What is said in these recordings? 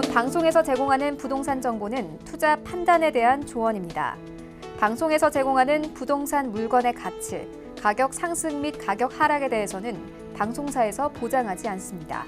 본 방송에서 제공하는 부동산 정보는 투자 판단에 대한 조언입니다. 방송에서 제공하는 부동산 물건의 가치, 가격 상승 및 가격 하락에 대해서는 방송사에서 보장하지 않습니다.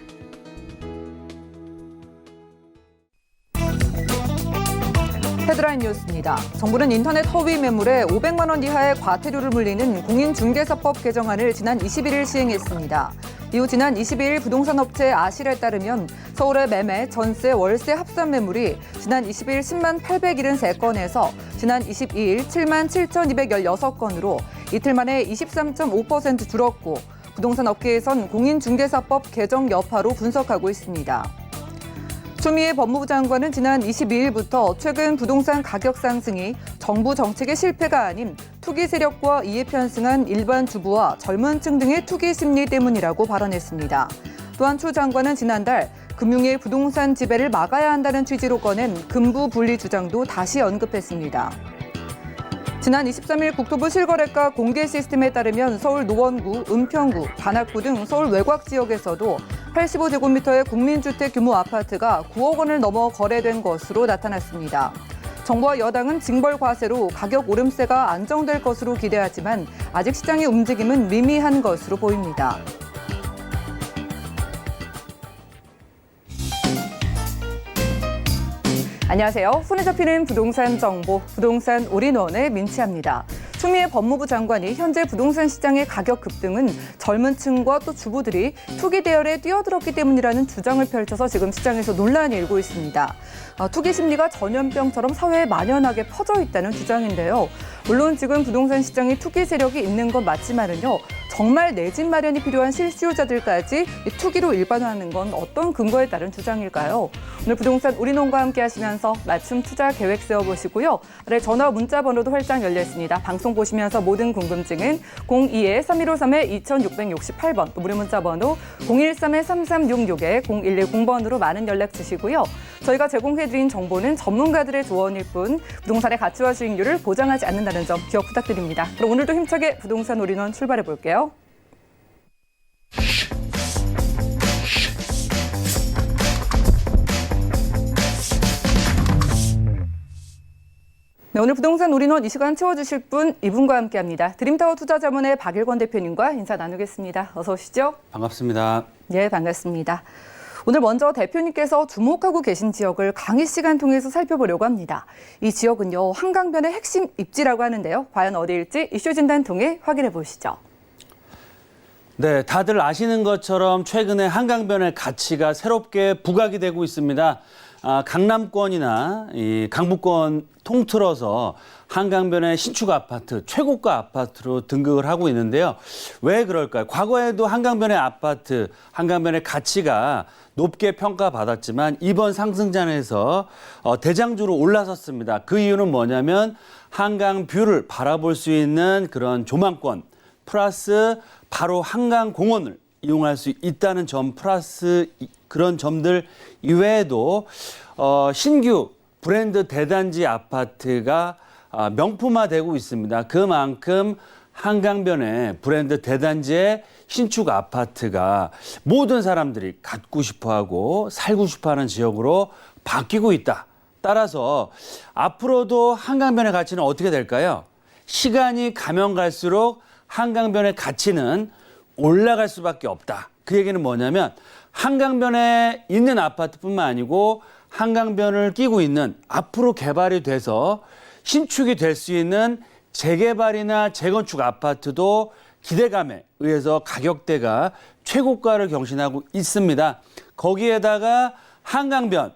헤드라인 뉴스입니다. 정부는 인터넷 허위 매물에 500만 원 이하의 과태료를 물리는 공인중개사법 개정안을 지난 21일 시행했습니다. 이후 지난 22일 부동산업체 아실에 따르면 서울의 매매, 전세, 월세 합산 매물이 지난 20일 10만 873건에서 지난 22일 7만 7,216건으로 이틀 만에 23.5% 줄었고 부동산 업계에선 공인중개사법 개정 여파로 분석하고 있습니다. 추미애 법무부 장관은 지난 22일부터 최근 부동산 가격 상승이 정부 정책의 실패가 아닌 투기 세력과 이해 편승한 일반 주부와 젊은 층 등의 투기 심리 때문이라고 발언했습니다. 또한 추 장관은 지난달 금융의 부동산 지배를 막아야 한다는 취지로 꺼낸 금부 분리 주장도 다시 언급했습니다. 지난 23일 국토부 실거래가 공개 시스템에 따르면 서울 노원구, 은평구, 관악구 등 서울 외곽 지역에서도 85제곱미터의 국민주택 규모 아파트가 9억 원을 넘어 거래된 것으로 나타났습니다. 정부와 여당은 징벌 과세로 가격 오름세가 안정될 것으로 기대하지만 아직 시장의 움직임은 미미한 것으로 보입니다. 안녕하세요. 손에 잡히는 부동산 정보, 부동산 올인원의 민치합니다. 추미애 법무부 장관이 현재 부동산 시장의 가격 급등은 젊은 층과 또 주부들이 투기 대열에 뛰어들었기 때문이라는 주장을 펼쳐서 지금 시장에서 논란이 일고 있습니다. 투기 심리가 전염병처럼 사회에 만연하게 퍼져 있다는 주장인데요. 물론 지금 부동산 시장에 투기 세력이 있는 건 맞지만은요. 정말 내 집 마련이 필요한 실수요자들까지 투기로 일반화하는 건 어떤 근거에 따른 주장일까요? 오늘 부동산 올인원과 함께 하시면서 맞춤 투자 계획 세워보시고요. 아래 전화 문자 번호도 활짝 열려 있습니다. 방송 보시면서 모든 궁금증은 02-3153-2668번, 또 무료 문자 번호 013-3366-0110번으로 많은 연락 주시고요. 저희가 제공해드린 정보는 전문가들의 조언일 뿐 부동산의 가치와 수익률을 보장하지 않는다는 점 기억 부탁드립니다. 그럼 오늘도 힘차게 부동산 올인원 출발해 볼게요. 네, 오늘 부동산 올인원 이 시간 채워주실 분 이분과 함께합니다. 드림타워 투자자문의 박일권 대표님과 인사 나누겠습니다. 어서 오시죠. 반갑습니다. 네, 반갑습니다. 오늘 먼저 대표님께서 주목하고 계신 지역을 강의 시간 통해서 살펴보려고 합니다. 이 지역은요, 한강변의 핵심 입지라고 하는데요. 과연 어디일지 이슈 진단 통해 확인해 보시죠. 네, 다들 아시는 것처럼 최근에 한강변의 가치가 새롭게 부각이 되고 있습니다. 강남권이나 이 강북권 통틀어서 한강변의 신축 아파트, 최고가 아파트로 등극을 하고 있는데요. 왜 그럴까요? 과거에도 한강변의 아파트, 한강변의 가치가 높게 평가받았지만 이번 상승장에서 대장주로 올라섰습니다. 그 이유는 뭐냐면 한강 뷰를 바라볼 수 있는 그런 조망권 플러스 바로 한강공원을 이용할 수 있다는 점 플러스 그런 점들 이외에도 신규 브랜드 대단지 아파트가 명품화되고 있습니다. 그만큼 한강변의 브랜드 대단지의 신축 아파트가 모든 사람들이 갖고 싶어하고 살고 싶어하는 지역으로 바뀌고 있다. 따라서 앞으로도 한강변의 가치는 어떻게 될까요? 시간이 가면 갈수록 한강변의 가치는 올라갈 수밖에 없다. 그 얘기는 뭐냐면 한강변에 있는 아파트뿐만 아니고 한강변을 끼고 있는 앞으로 개발이 돼서 신축이 될 수 있는 재개발이나 재건축 아파트도 기대감에 의해서 가격대가 최고가를 경신하고 있습니다. 거기에다가 한강변의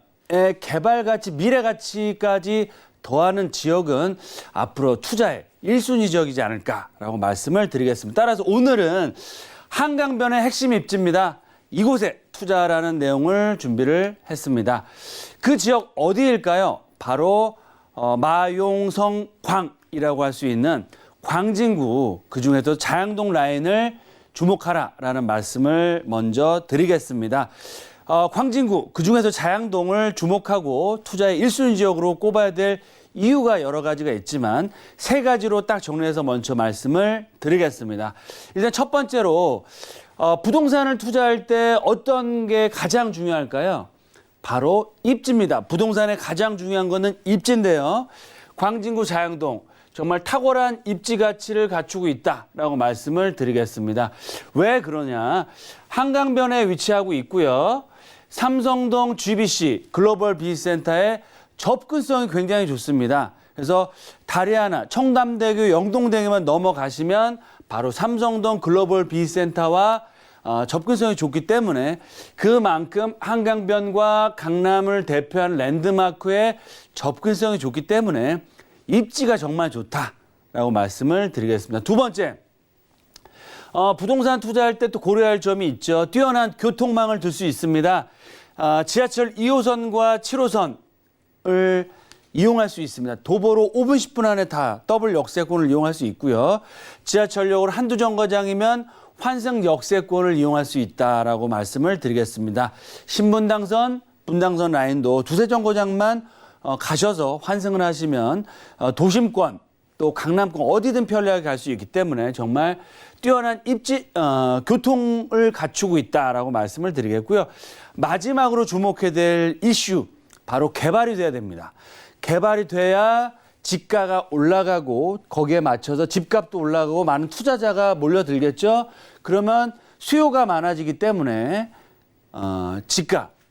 개발 가치, 미래 가치까지 더하는 지역은 앞으로 투자의 1순위 지역이지 않을까라고 말씀을 드리겠습니다. 따라서 오늘은 한강변의 핵심 입지입니다. 이곳에 투자라는 내용을 준비를 했습니다. 그 지역 어디일까요? 바로 마용성광이라고 할 수 있는 광진구, 그중에도 자양동 라인을 주목하라라는 말씀을 먼저 드리겠습니다. 광진구, 그중에서 자양동을 주목하고 투자의 1순위 지역으로 꼽아야 될 이유가 여러 가지가 있지만 세 가지로 딱 정리해서 먼저 말씀을 드리겠습니다. 일단 첫 번째로 부동산을 투자할 때 어떤 게 가장 중요할까요? 바로 입지입니다. 부동산의 가장 중요한 거는 입지인데요. 광진구 자양동 정말 탁월한 입지 가치를 갖추고 있다라고 말씀을 드리겠습니다. 왜 그러냐? 한강변에 위치하고 있고요. 삼성동 GBC 글로벌 비즈센터의 접근성이 굉장히 좋습니다. 그래서 다리 하나 청담대교 영동대교만 넘어가시면 바로 삼성동 글로벌 비즈센터와 접근성이 좋기 때문에 그만큼 한강변과 강남을 대표하는 랜드마크의 접근성이 좋기 때문에 입지가 정말 좋다라고 말씀을 드리겠습니다. 두 번째, 부동산 투자할 때 또 고려할 점이 있죠. 뛰어난 교통망을 들 수 있습니다. 지하철 2호선과 7호선을 이용할 수 있습니다. 도보로 5분, 10분 안에 다 더블 역세권을 이용할 수 있고요. 지하철역으로 한두 정거장이면 환승 역세권을 이용할 수 있다라고 말씀을 드리겠습니다. 신분당선, 분당선 라인도 두세 정거장만 가셔서 환승을 하시면 도심권 또 강남권 어디든 편리하게 갈 수 있기 때문에 정말 뛰어난 입지 교통을 갖추고 있다라고 말씀을 드리겠고요. 마지막으로 주목해야 될 이슈 바로 개발이 돼야 됩니다. 개발이 돼야 지가가 올라가고 거기에 맞춰서 집값도 올라가고 많은 투자자가 몰려들겠죠. 그러면 수요가 많아지기 때문에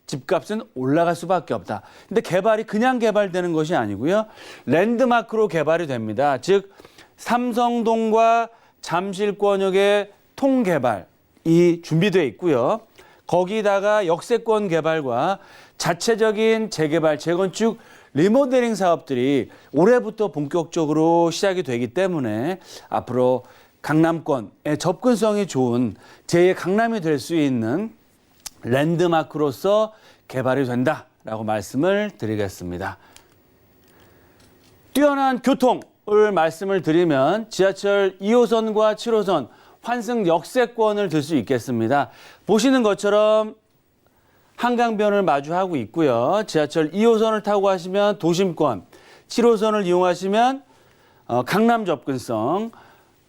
집값은 올라갈 수밖에 없다. 근데 개발이 그냥 개발되는 것이 아니고요. 랜드마크로 개발이 됩니다. 즉 삼성동과 잠실권역의 통개발이 준비되어 있고요. 거기다가 역세권 개발과 자체적인 재개발, 재건축, 리모델링 사업들이 올해부터 본격적으로 시작이 되기 때문에 앞으로 강남권의 접근성이 좋은 제2의 강남이 될 수 있는 랜드마크로서 개발이 된다라고 말씀을 드리겠습니다. 뛰어난 교통을 말씀을 드리면 지하철 2호선과 7호선 환승 역세권을 들 수 있겠습니다. 보시는 것처럼 한강변을 마주하고 있고요. 지하철 2호선을 타고 가시면 도심권, 7호선을 이용하시면 강남 접근성,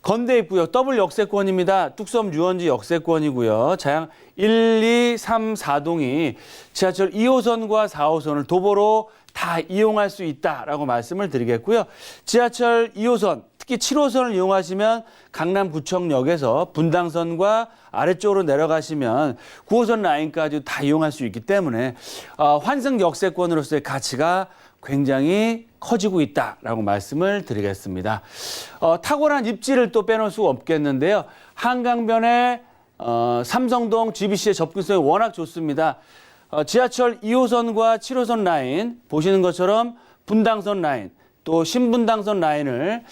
건대 입구역 더블 역세권입니다. 뚝섬 유원지 역세권이고요. 자양 1, 2, 3, 4동이 지하철 2호선과 4호선을 도보로 다 이용할 수 있다라고 말씀을 드리겠고요. 지하철 2호선, 특히 7호선을 이용하시면 강남구청역에서 분당선과 아래쪽으로 내려가시면 9호선 라인까지 다 이용할 수 있기 때문에 환승 역세권으로서의 가치가 굉장히 커지고 있다라고 말씀을 드리겠습니다. 탁월한 입지를 또 빼놓을 수가 없겠는데요. 한강변에 삼성동 GBC의 접근성이 워낙 좋습니다. 지하철 2호선과 7호선 라인 보시는 것처럼 분당선 라인 또 신분당선 라인을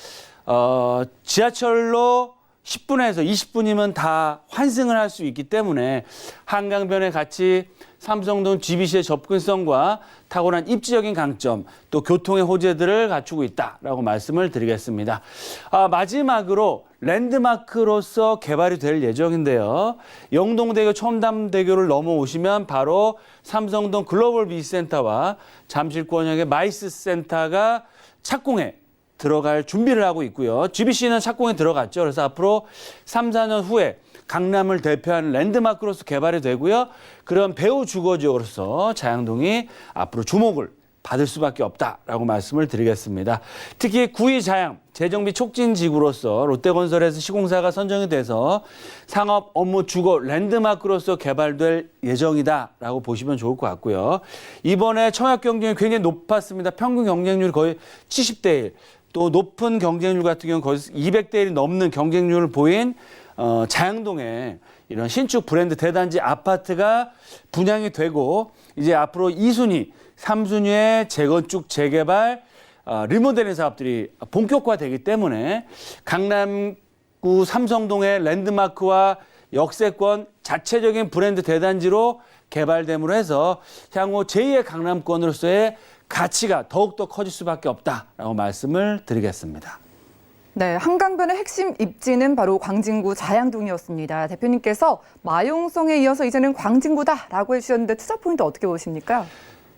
지하철로 10분에서 20분이면 다 환승을 할 수 있기 때문에 한강변의 가치 삼성동 GBC의 접근성과 탁월한 입지적인 강점 또 교통의 호재들을 갖추고 있다라고 말씀을 드리겠습니다. 마지막으로 랜드마크로서 개발이 될 예정인데요. 영동대교 청담대교를 넘어오시면 바로 삼성동 글로벌 비즈센터와 잠실권역의 마이스 센터가 착공해 들어갈 준비를 하고 있고요. GBC는 착공에 들어갔죠. 그래서 앞으로 3, 4년 후에 강남을 대표하는 랜드마크로서 개발이 되고요. 그런 배후 주거지역으로서 자양동이 앞으로 주목을 받을 수밖에 없다라고 말씀을 드리겠습니다. 특히 구의 자양 재정비 촉진 지구로서 롯데건설에서 시공사가 선정이 돼서 상업 업무 주거 랜드마크로서 개발될 예정이다라고 보시면 좋을 것 같고요. 이번에 청약 경쟁이 굉장히 높았습니다. 평균 경쟁률이 거의 70대 1. 또 높은 경쟁률 같은 경우는 거의 200대 1이 넘는 경쟁률을 보인 자양동에 이런 신축 브랜드 대단지 아파트가 분양이 되고 이제 앞으로 2순위, 3순위의 재건축, 재개발, 리모델링 사업들이 본격화되기 때문에 강남구 삼성동의 랜드마크와 역세권 자체적인 브랜드 대단지로 개발됨으로 해서 향후 제2의 강남권으로서의 가치가 더욱더 커질 수밖에 없다라고 말씀을 드리겠습니다. 네, 한강변의 핵심 입지는 바로 광진구 자양동이었습니다. 대표님께서 마용성에 이어서 이제는 광진구다라고 해주셨는데 투자 포인트 어떻게 보십니까?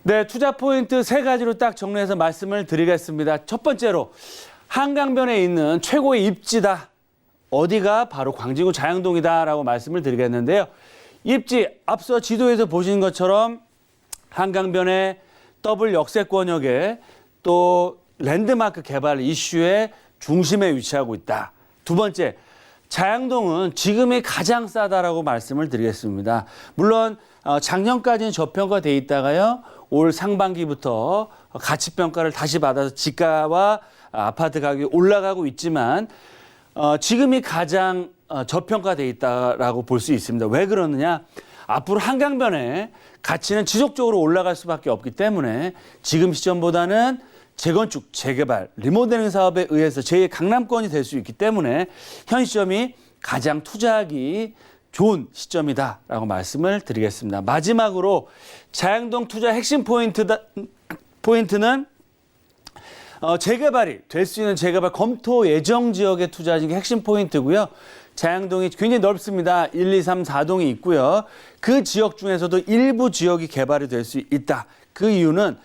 네, 투자 포인트 세 가지로 딱 정리해서 말씀을 드리겠습니다. 첫 번째로 한강변에 있는 최고의 입지다. 어디가 바로 광진구 자양동이다라고 말씀을 드리겠는데요. 입지 앞서 지도에서 보신 것처럼 한강변의 더블 역세권역에 또 랜드마크 개발 이슈의 중심에 위치하고 있다. 두 번째, 자양동은 지금이 가장 싸다라고 말씀을 드리겠습니다. 물론 작년까지는 저평가돼 있다가요. 올 상반기부터 가치평가를 다시 받아서 지가와 아파트 가격이 올라가고 있지만 지금이 가장 저평가돼 있다라고 볼 수 있습니다. 왜 그러느냐? 앞으로 한강변의 가치는 지속적으로 올라갈 수밖에 없기 때문에 지금 시점보다는 재건축, 재개발, 리모델링 사업에 의해서 제2의 강남권이 될 수 있기 때문에 현 시점이 가장 투자하기 좋은 시점이다라고 말씀을 드리겠습니다. 마지막으로 자양동 투자 핵심 포인트는 재개발이 될 수 있는 재개발 검토 예정 지역에 투자하는 게 핵심 포인트고요. 자양동이 굉장히 넓습니다. 1, 2, 3, 4동이 있고요. 그 지역 중에서도 일부 지역이 개발이 될 수 있다. 그 이유는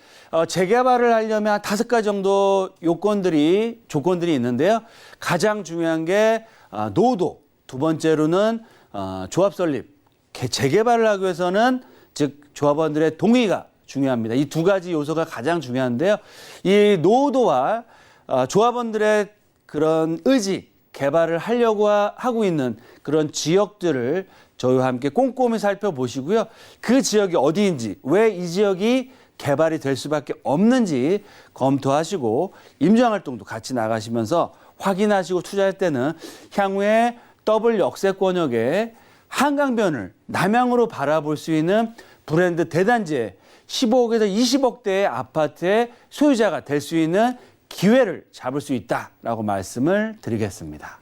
재개발을 하려면 한 5가지 정도 조건들이 있는데요. 가장 중요한 게 노후도, 두 번째로는 조합 설립, 재개발을 하기 위해서는 즉 조합원들의 동의가 중요합니다. 이 두 가지 요소가 가장 중요한데요. 이 노후도와 조합원들의 그런 의지, 개발을 하려고 하고 있는 그런 지역들을 저희와 함께 꼼꼼히 살펴보시고요. 그 지역이 어디인지, 왜 이 지역이 개발이 될 수밖에 없는지 검토하시고 임장활동도 같이 나가시면서 확인하시고 투자할 때는 향후에 더블 역세권역에 한강변을 남향으로 바라볼 수 있는 브랜드 대단지에 15억에서 20억대의 아파트의 소유자가 될 수 있는 기회를 잡을 수 있다라고 말씀을 드리겠습니다.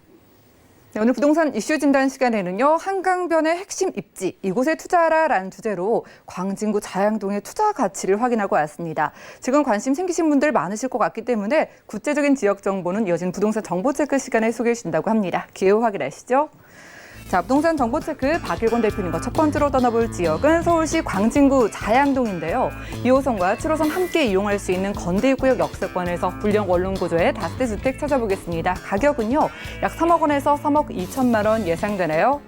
네, 오늘 부동산 이슈 진단 시간에는요. 한강변의 핵심 입지, 이곳에 투자하라라는 주제로 광진구 자양동의 투자 가치를 확인하고 왔습니다. 지금 관심 생기신 분들 많으실 것 같기 때문에 구체적인 지역 정보는 이어진 부동산 정보체크 시간에 소개해 주신다고 합니다. 기회 후 확인하시죠. 자, 부동산 정보체크 박일권 대표님과 첫 번째로 떠나볼 지역은 서울시 광진구 자양동인데요. 2호선과 7호선 함께 이용할 수 있는 건대입구역 역세권에서 불량 원룸 구조의 다세대 주택 찾아보겠습니다. 가격은요, 약 3억 원에서 3억 2천만 원 예상되네요.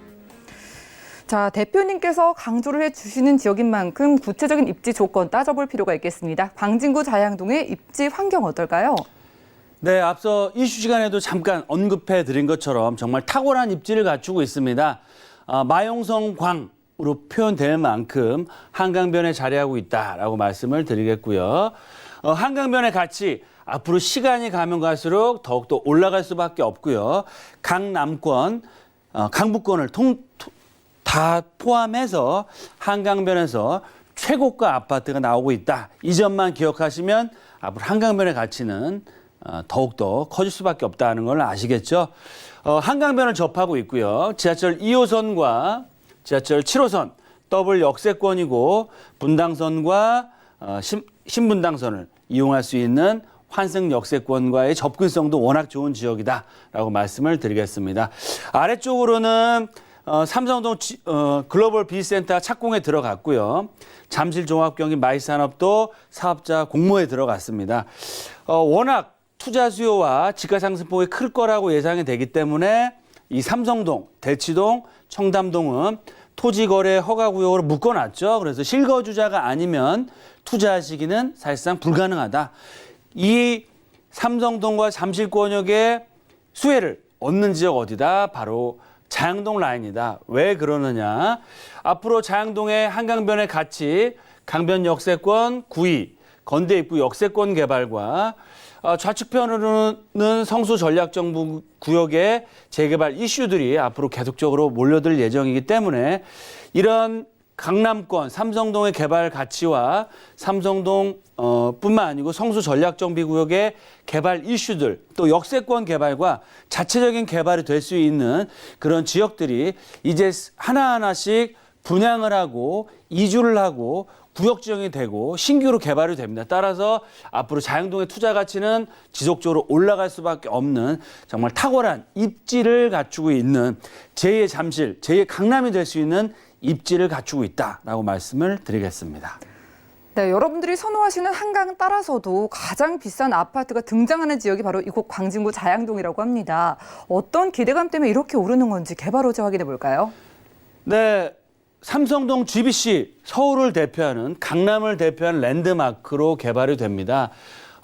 자, 대표님께서 강조를 해주시는 지역인 만큼 구체적인 입지 조건 따져볼 필요가 있겠습니다. 광진구 자양동의 입지 환경 어떨까요? 네, 앞서 이슈 시간에도 잠깐 언급해 드린 것처럼 정말 탁월한 입지를 갖추고 있습니다. 마용성광으로 표현될 만큼 한강변에 자리하고 있다라고 말씀을 드리겠고요. 한강변의 가치 앞으로 시간이 가면 갈수록 더욱더 올라갈 수밖에 없고요. 강남권, 강북권을 다 포함해서 한강변에서 최고가 아파트가 나오고 있다. 이 점만 기억하시면 앞으로 한강변의 가치는 더욱더 커질 수밖에 없다는 걸 아시겠죠? 한강변을 접하고 있고요. 지하철 2호선과 지하철 7호선 더블 역세권이고 분당선과 신분당선을 이용할 수 있는 환승 역세권과의 접근성도 워낙 좋은 지역이다라고 말씀을 드리겠습니다. 아래쪽으로는 삼성동 글로벌 비센터 착공에 들어갔고요. 잠실 종합경기 마이산업도 사업자 공모에 들어갔습니다. 워낙 투자 수요와 지가 상승폭이 클 거라고 예상이 되기 때문에 이 삼성동, 대치동, 청담동은 토지거래 허가구역으로 묶어놨죠. 그래서 실거주자가 아니면 투자하시기는 사실상 불가능하다. 이 삼성동과 잠실권역의 수혜를 얻는 지역 어디다? 바로 자양동 라인이다. 왜 그러느냐? 앞으로 자양동의 한강변의 가치, 강변 역세권, 구이, 건대 입구 역세권 개발과 좌측편으로는 성수 전략정부 구역의 재개발 이슈들이 앞으로 계속적으로 몰려들 예정이기 때문에 이런 강남권 삼성동의 개발 가치와 삼성동 뿐만 아니고 성수 전략정비구역의 개발 이슈들 또 역세권 개발과 자체적인 개발이 될 수 있는 그런 지역들이 이제 하나하나씩 분양을 하고 이주를 하고 구역 지정이 되고 신규로 개발이 됩니다. 따라서 앞으로 자양동의 투자 가치는 지속적으로 올라갈 수밖에 없는 정말 탁월한 입지를 갖추고 있는 제2의 잠실, 제2의 강남이 될 수 있는 입지를 갖추고 있다라고 말씀을 드리겠습니다. 네, 여러분들이 선호하시는 한강 따라서도 가장 비싼 아파트가 등장하는 지역이 바로 이곳 광진구 자양동이라고 합니다. 어떤 기대감 때문에 이렇게 오르는 건지 개발 호재 확인해 볼까요? 네. 삼성동 GBC 서울을 대표하는 강남을 대표하는 랜드마크로 개발이 됩니다.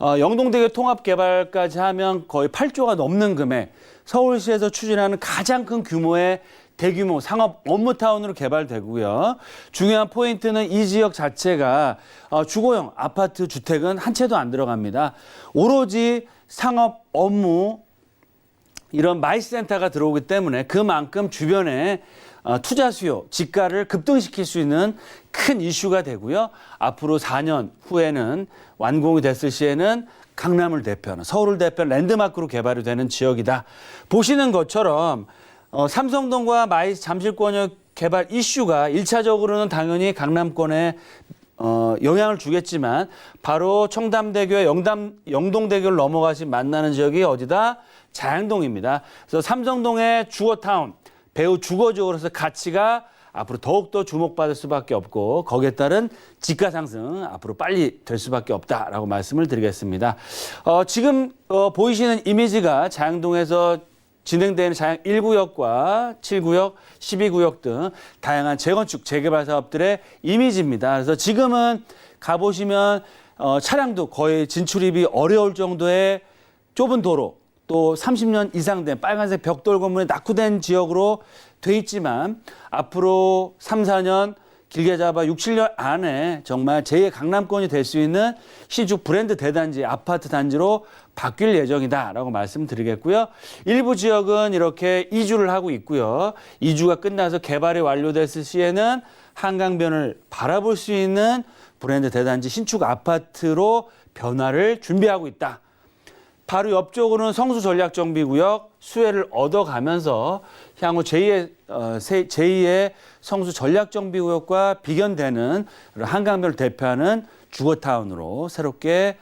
영동대교 통합 개발까지 하면 거의 8조가 넘는 금액, 서울시에서 추진하는 가장 큰 규모의 대규모 상업 업무타운으로 개발되고요. 중요한 포인트는 이 지역 자체가 주거용 아파트 주택은 한 채도 안 들어갑니다. 오로지 상업 업무 이런 마이센터가 들어오기 때문에 그만큼 주변에 투자 수요, 집가를 급등시킬 수 있는 큰 이슈가 되고요. 앞으로 4년 후에는 완공이 됐을 시에는 강남을 대표하는, 서울을 대표하는 랜드마크로 개발이 되는 지역이다. 보시는 것처럼 삼성동과 마이스 잠실권역 개발 이슈가 1차적으로는 당연히 강남권에 영향을 주겠지만 바로 청담대교와 영동대교를 넘어가시 만나는 지역이 어디다? 자양동입니다. 그래서 삼성동의 주거타운, 배우 주거지역으로서 가치가 앞으로 더욱더 주목받을 수밖에 없고 거기에 따른 집가 상승 앞으로 빨리 될 수밖에 없다라고 말씀을 드리겠습니다. 지금 보이시는 이미지가 자양동에서 진행되는 자양 1구역과 7구역, 12구역 등 다양한 재건축, 재개발 사업들의 이미지입니다. 그래서 지금은 가보시면 차량도 거의 진출입이 어려울 정도의 좁은 도로, 또 30년 이상 된 빨간색 벽돌 건물에 낙후된 지역으로 돼 있지만 앞으로 3, 4년 길게 잡아 6, 7년 안에 정말 제2의 강남권이 될 수 있는 신축 브랜드 대단지, 아파트 단지로 바뀔 예정이다라고 말씀드리겠고요. 일부 지역은 이렇게 이주를 하고 있고요. 이주가 끝나서 개발이 완료됐을 시에는 한강변을 바라볼 수 있는 브랜드 대단지 신축 아파트로 변화를 준비하고 있다. 바로 옆쪽으로는 성수 전략정비구역 수혜를 얻어가면서 향후 제2의 성수 전략정비구역과 비견되는 한강변을 대표하는 주거타운으로 새롭게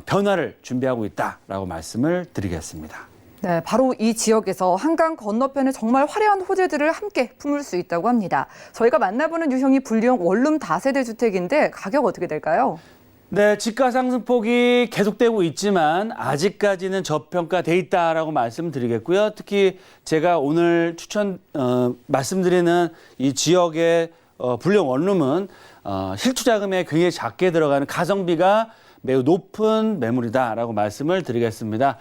변화를 준비하고 있다라고 말씀을 드리겠습니다. 네, 바로 이 지역에서 한강 건너편에 정말 화려한 호재들을 함께 품을 수 있다고 합니다. 저희가 만나보는 유형이 분리형 원룸 다세대 주택인데 가격 어떻게 될까요? 네, 집가 상승폭이 계속되고 있지만 아직까지는 저평가돼 있다라고 말씀드리겠고요. 특히 제가 오늘 말씀드리는 이 지역의 분리형 원룸은 실투자금에 굉장히 작게 들어가는 가성비가 매우 높은 매물이다라고 말씀을 드리겠습니다.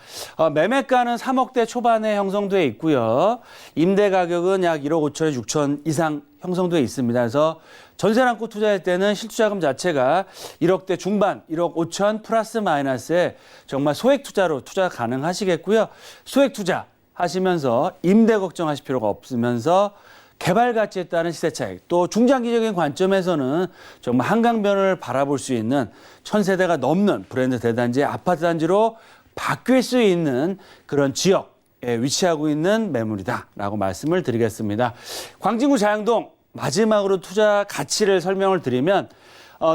매매가는 3억대 초반에 형성돼 있고요. 임대 가격은 약 1억 5천에 6천 이상 형성돼 있습니다. 그래서 전세 안고 투자할 때는 실투자금 자체가 1억대 중반, 1억 5천 플러스 마이너스에 정말 소액 투자로 투자 가능하시겠고요. 소액 투자 하시면서 임대 걱정하실 필요가 없으면서 개발 가치에 따른 시세 차익, 또 중장기적인 관점에서는 정말 한강변을 바라볼 수 있는 1000세대가 넘는 브랜드 대단지의 아파트 단지로 바뀔 수 있는 그런 지역에 위치하고 있는 매물이다라고 말씀을 드리겠습니다. 광진구 자양동 마지막으로 투자 가치를 설명을 드리면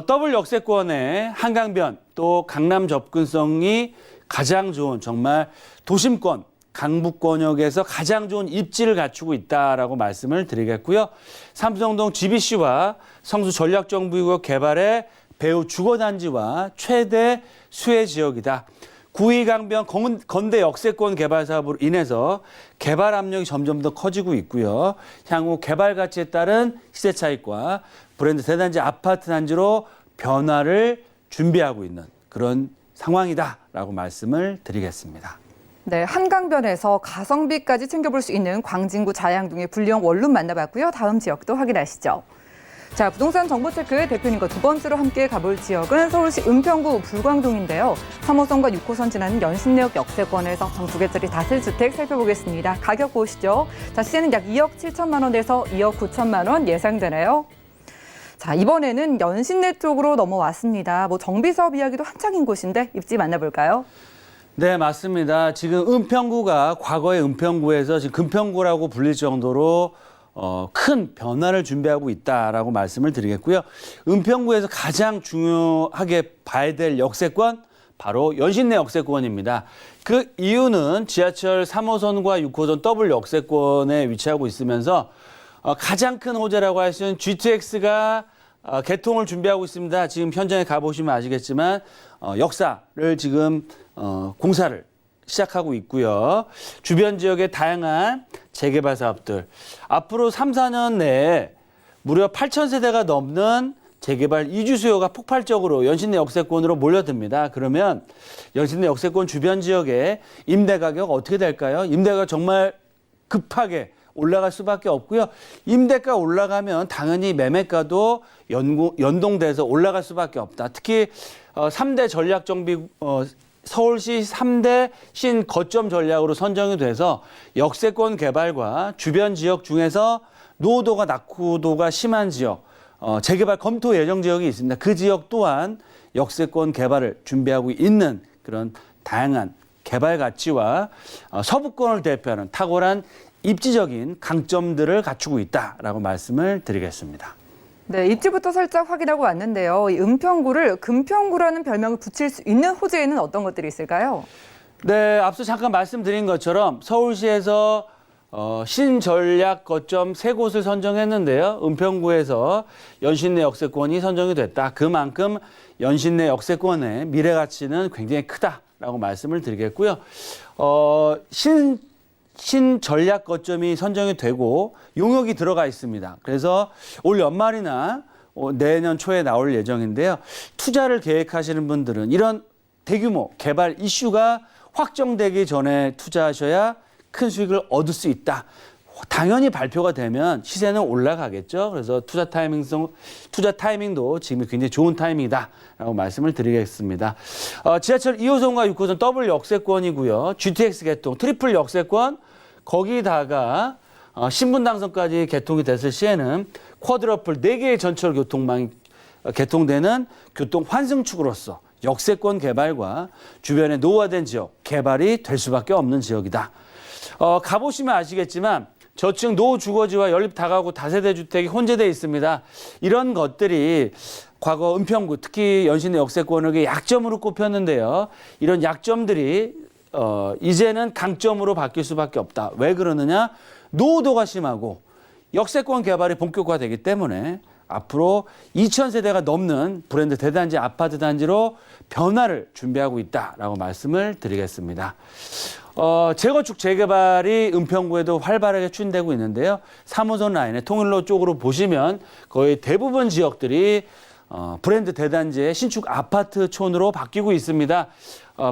더블 역세권의 한강변 또 강남 접근성이 가장 좋은 정말 도심권 강북권역에서 가장 좋은 입지를 갖추고 있다라고 말씀을 드리겠고요. 삼성동 GBC와 성수 전략정비구역 개발의 배후 주거단지와 최대 수혜 지역이다. 구의강변 건대 역세권 개발 사업으로 인해서 개발 압력이 점점 더 커지고 있고요. 향후 개발 가치에 따른 시세 차익과 브랜드 대단지 아파트 단지로 변화를 준비하고 있는 그런 상황이다라고 말씀을 드리겠습니다. 네, 한강변에서 가성비까지 챙겨볼 수 있는 광진구 자양동의 분리형 원룸 만나봤고요. 다음 지역도 확인하시죠. 자, 부동산 정보체크의 대표님과 두 번째로 함께 가볼 지역은 서울시 은평구 불광동인데요. 3호선과 6호선 지나는 연신내역 역세권에서 정 두 개짜리 다세주택 살펴보겠습니다. 가격 보시죠. 자, 시세는 약 2억 7천만 원에서 2억 9천만 원 예상되나요? 자, 이번에는 연신내 쪽으로 넘어왔습니다. 정비사업 이야기도 한창인 곳인데 입지 만나볼까요? 네, 맞습니다. 지금 은평구가 과거의 은평구에서 지금 금평구라고 불릴 정도로 큰 변화를 준비하고 있다라고 말씀을 드리겠고요. 은평구에서 가장 중요하게 봐야 될 역세권 바로 연신내 역세권입니다. 그 이유는 지하철 3호선과 6호선 더블 역세권에 위치하고 있으면서 가장 큰 호재라고 할 수 있는 GTX가 개통을 준비하고 있습니다. 지금 현장에 가보시면 아시겠지만 역사를 지금 공사를 시작하고 있고요. 주변 지역의 다양한 재개발 사업들 앞으로 3, 4년 내에 무려 8,000세대가 넘는 재개발 이주 수요가 폭발적으로 연신내 역세권으로 몰려듭니다. 그러면 연신내 역세권 주변 지역의 임대 가격 어떻게 될까요? 임대가 정말 급하게 올라갈 수밖에 없고요. 임대가 올라가면 당연히 매매가도 연동돼서 올라갈 수밖에 없다. 특히 3대 전략정비 서울시 3대 신거점 전략으로 선정이 돼서 역세권 개발과 주변 지역 중에서 노후도가 낙후도가 심한 지역, 재개발 검토 예정 지역이 있습니다. 그 지역 또한 역세권 개발을 준비하고 있는 그런 다양한 개발 가치와 서부권을 대표하는 탁월한 입지적인 강점들을 갖추고 있다라고 말씀을 드리겠습니다. 네, 입지부터 살짝 확인하고 왔는데요. 이 은평구를 금평구라는 별명을 붙일 수 있는 호재에는 어떤 것들이 있을까요? 네, 앞서 잠깐 말씀드린 것처럼 서울시에서 신전략 거점 3곳을 선정했는데요. 은평구에서 연신내 역세권이 선정이 됐다. 그만큼 연신내 역세권의 미래 가치는 굉장히 크다라고 말씀을 드리겠고요. 신전략 거점이 선정이 되고 용역이 들어가 있습니다. 그래서 올 연말이나 내년 초에 나올 예정인데요. 투자를 계획하시는 분들은 이런 대규모 개발 이슈가 확정되기 전에 투자하셔야 큰 수익을 얻을 수 있다. 당연히 발표가 되면 시세는 올라가겠죠. 그래서 투자 타이밍도 지금 굉장히 좋은 타이밍이다라고 말씀을 드리겠습니다. 지하철 2호선과 6호선 더블 역세권이고요. GTX 개통, 트리플 역세권, 거기다가 신분당선까지 개통이 됐을 시에는 쿼드러플 4개의 전철 교통망이 개통되는 교통 환승축으로서 역세권 개발과 주변의 노후화된 지역 개발이 될 수밖에 없는 지역이다. 가보시면 아시겠지만 저층 노후 주거지와 연립 다가구 다세대 주택이 혼재되어 있습니다. 이런 것들이 과거 은평구 특히 연신내 역세권의 약점으로 꼽혔는데요. 이런 약점들이 이제는 강점으로 바뀔 수밖에 없다. 왜 그러느냐? 노후도가 심하고 역세권 개발이 본격화되기 때문에 앞으로 2,000세대가 넘는 브랜드 대단지 아파트 단지로 변화를 준비하고 있다라고 말씀을 드리겠습니다. 재건축 재개발이 은평구에도 활발하게 추진되고 있는데요. 3호선 라인의 통일로 쪽으로 보시면 거의 대부분 지역들이 브랜드 대단지의 신축 아파트촌으로 바뀌고 있습니다.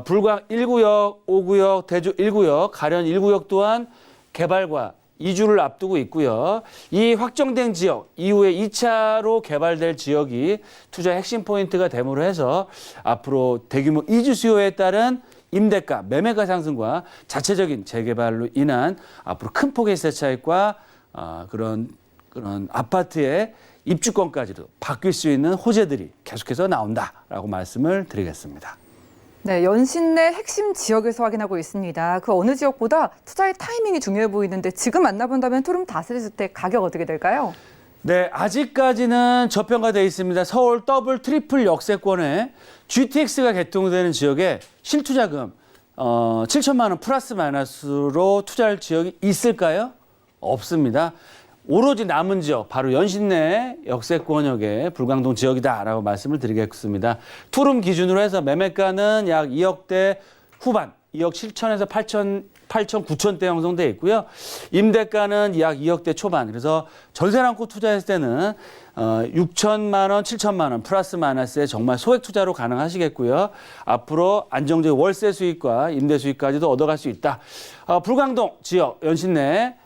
불광 1구역, 5구역, 대주 1구역, 가련 1구역 또한 개발과 이주를 앞두고 있고요. 이 확정된 지역 이후에 2차로 개발될 지역이 투자 핵심 포인트가 됨으로 해서 앞으로 대규모 이주 수요에 따른 임대가, 매매가 상승과 자체적인 재개발로 인한 앞으로 큰 폭의 시세 차익과 그런 아파트의 입주권까지도 바뀔 수 있는 호재들이 계속해서 나온다라고 말씀을 드리겠습니다. 네, 연신내 핵심 지역에서 확인하고 있습니다. 그 어느 지역보다 투자의 타이밍이 중요해 보이는데 지금 만나본다면 투룸 다세대 주택 가격 어떻게 될까요? 네, 아직까지는 저평가되어 있습니다. 서울 더블 트리플 역세권에 GTX가 개통되는 지역에 실투자금 7천만 원 플러스 마이너스로 투자할 지역이 있을까요? 없습니다. 오로지 남은 지역, 바로 연신내 역세권역의 불광동 지역이다라고 말씀을 드리겠습니다. 투룸 기준으로 해서 매매가는 약 2억대 후반, 2억 7천에서 8천, 9천대 형성되어 있고요. 임대가는 약 2억대 초반. 그래서 전세 않고 투자했을 때는 6천만 원, 7천만 원 플러스 마이너스에 정말 소액 투자로 가능하시겠고요. 앞으로 안정적인 월세 수익과 임대 수익까지도 얻어갈 수 있다. 불광동 지역 연신내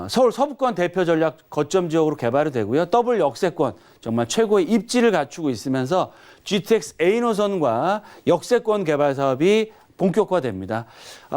서울 서부권 대표 전략 거점 지역으로 개발이 되고요. 더블 역세권 정말 최고의 입지를 갖추고 있으면서 GTX A 노선과 역세권 개발 사업이 본격화됩니다.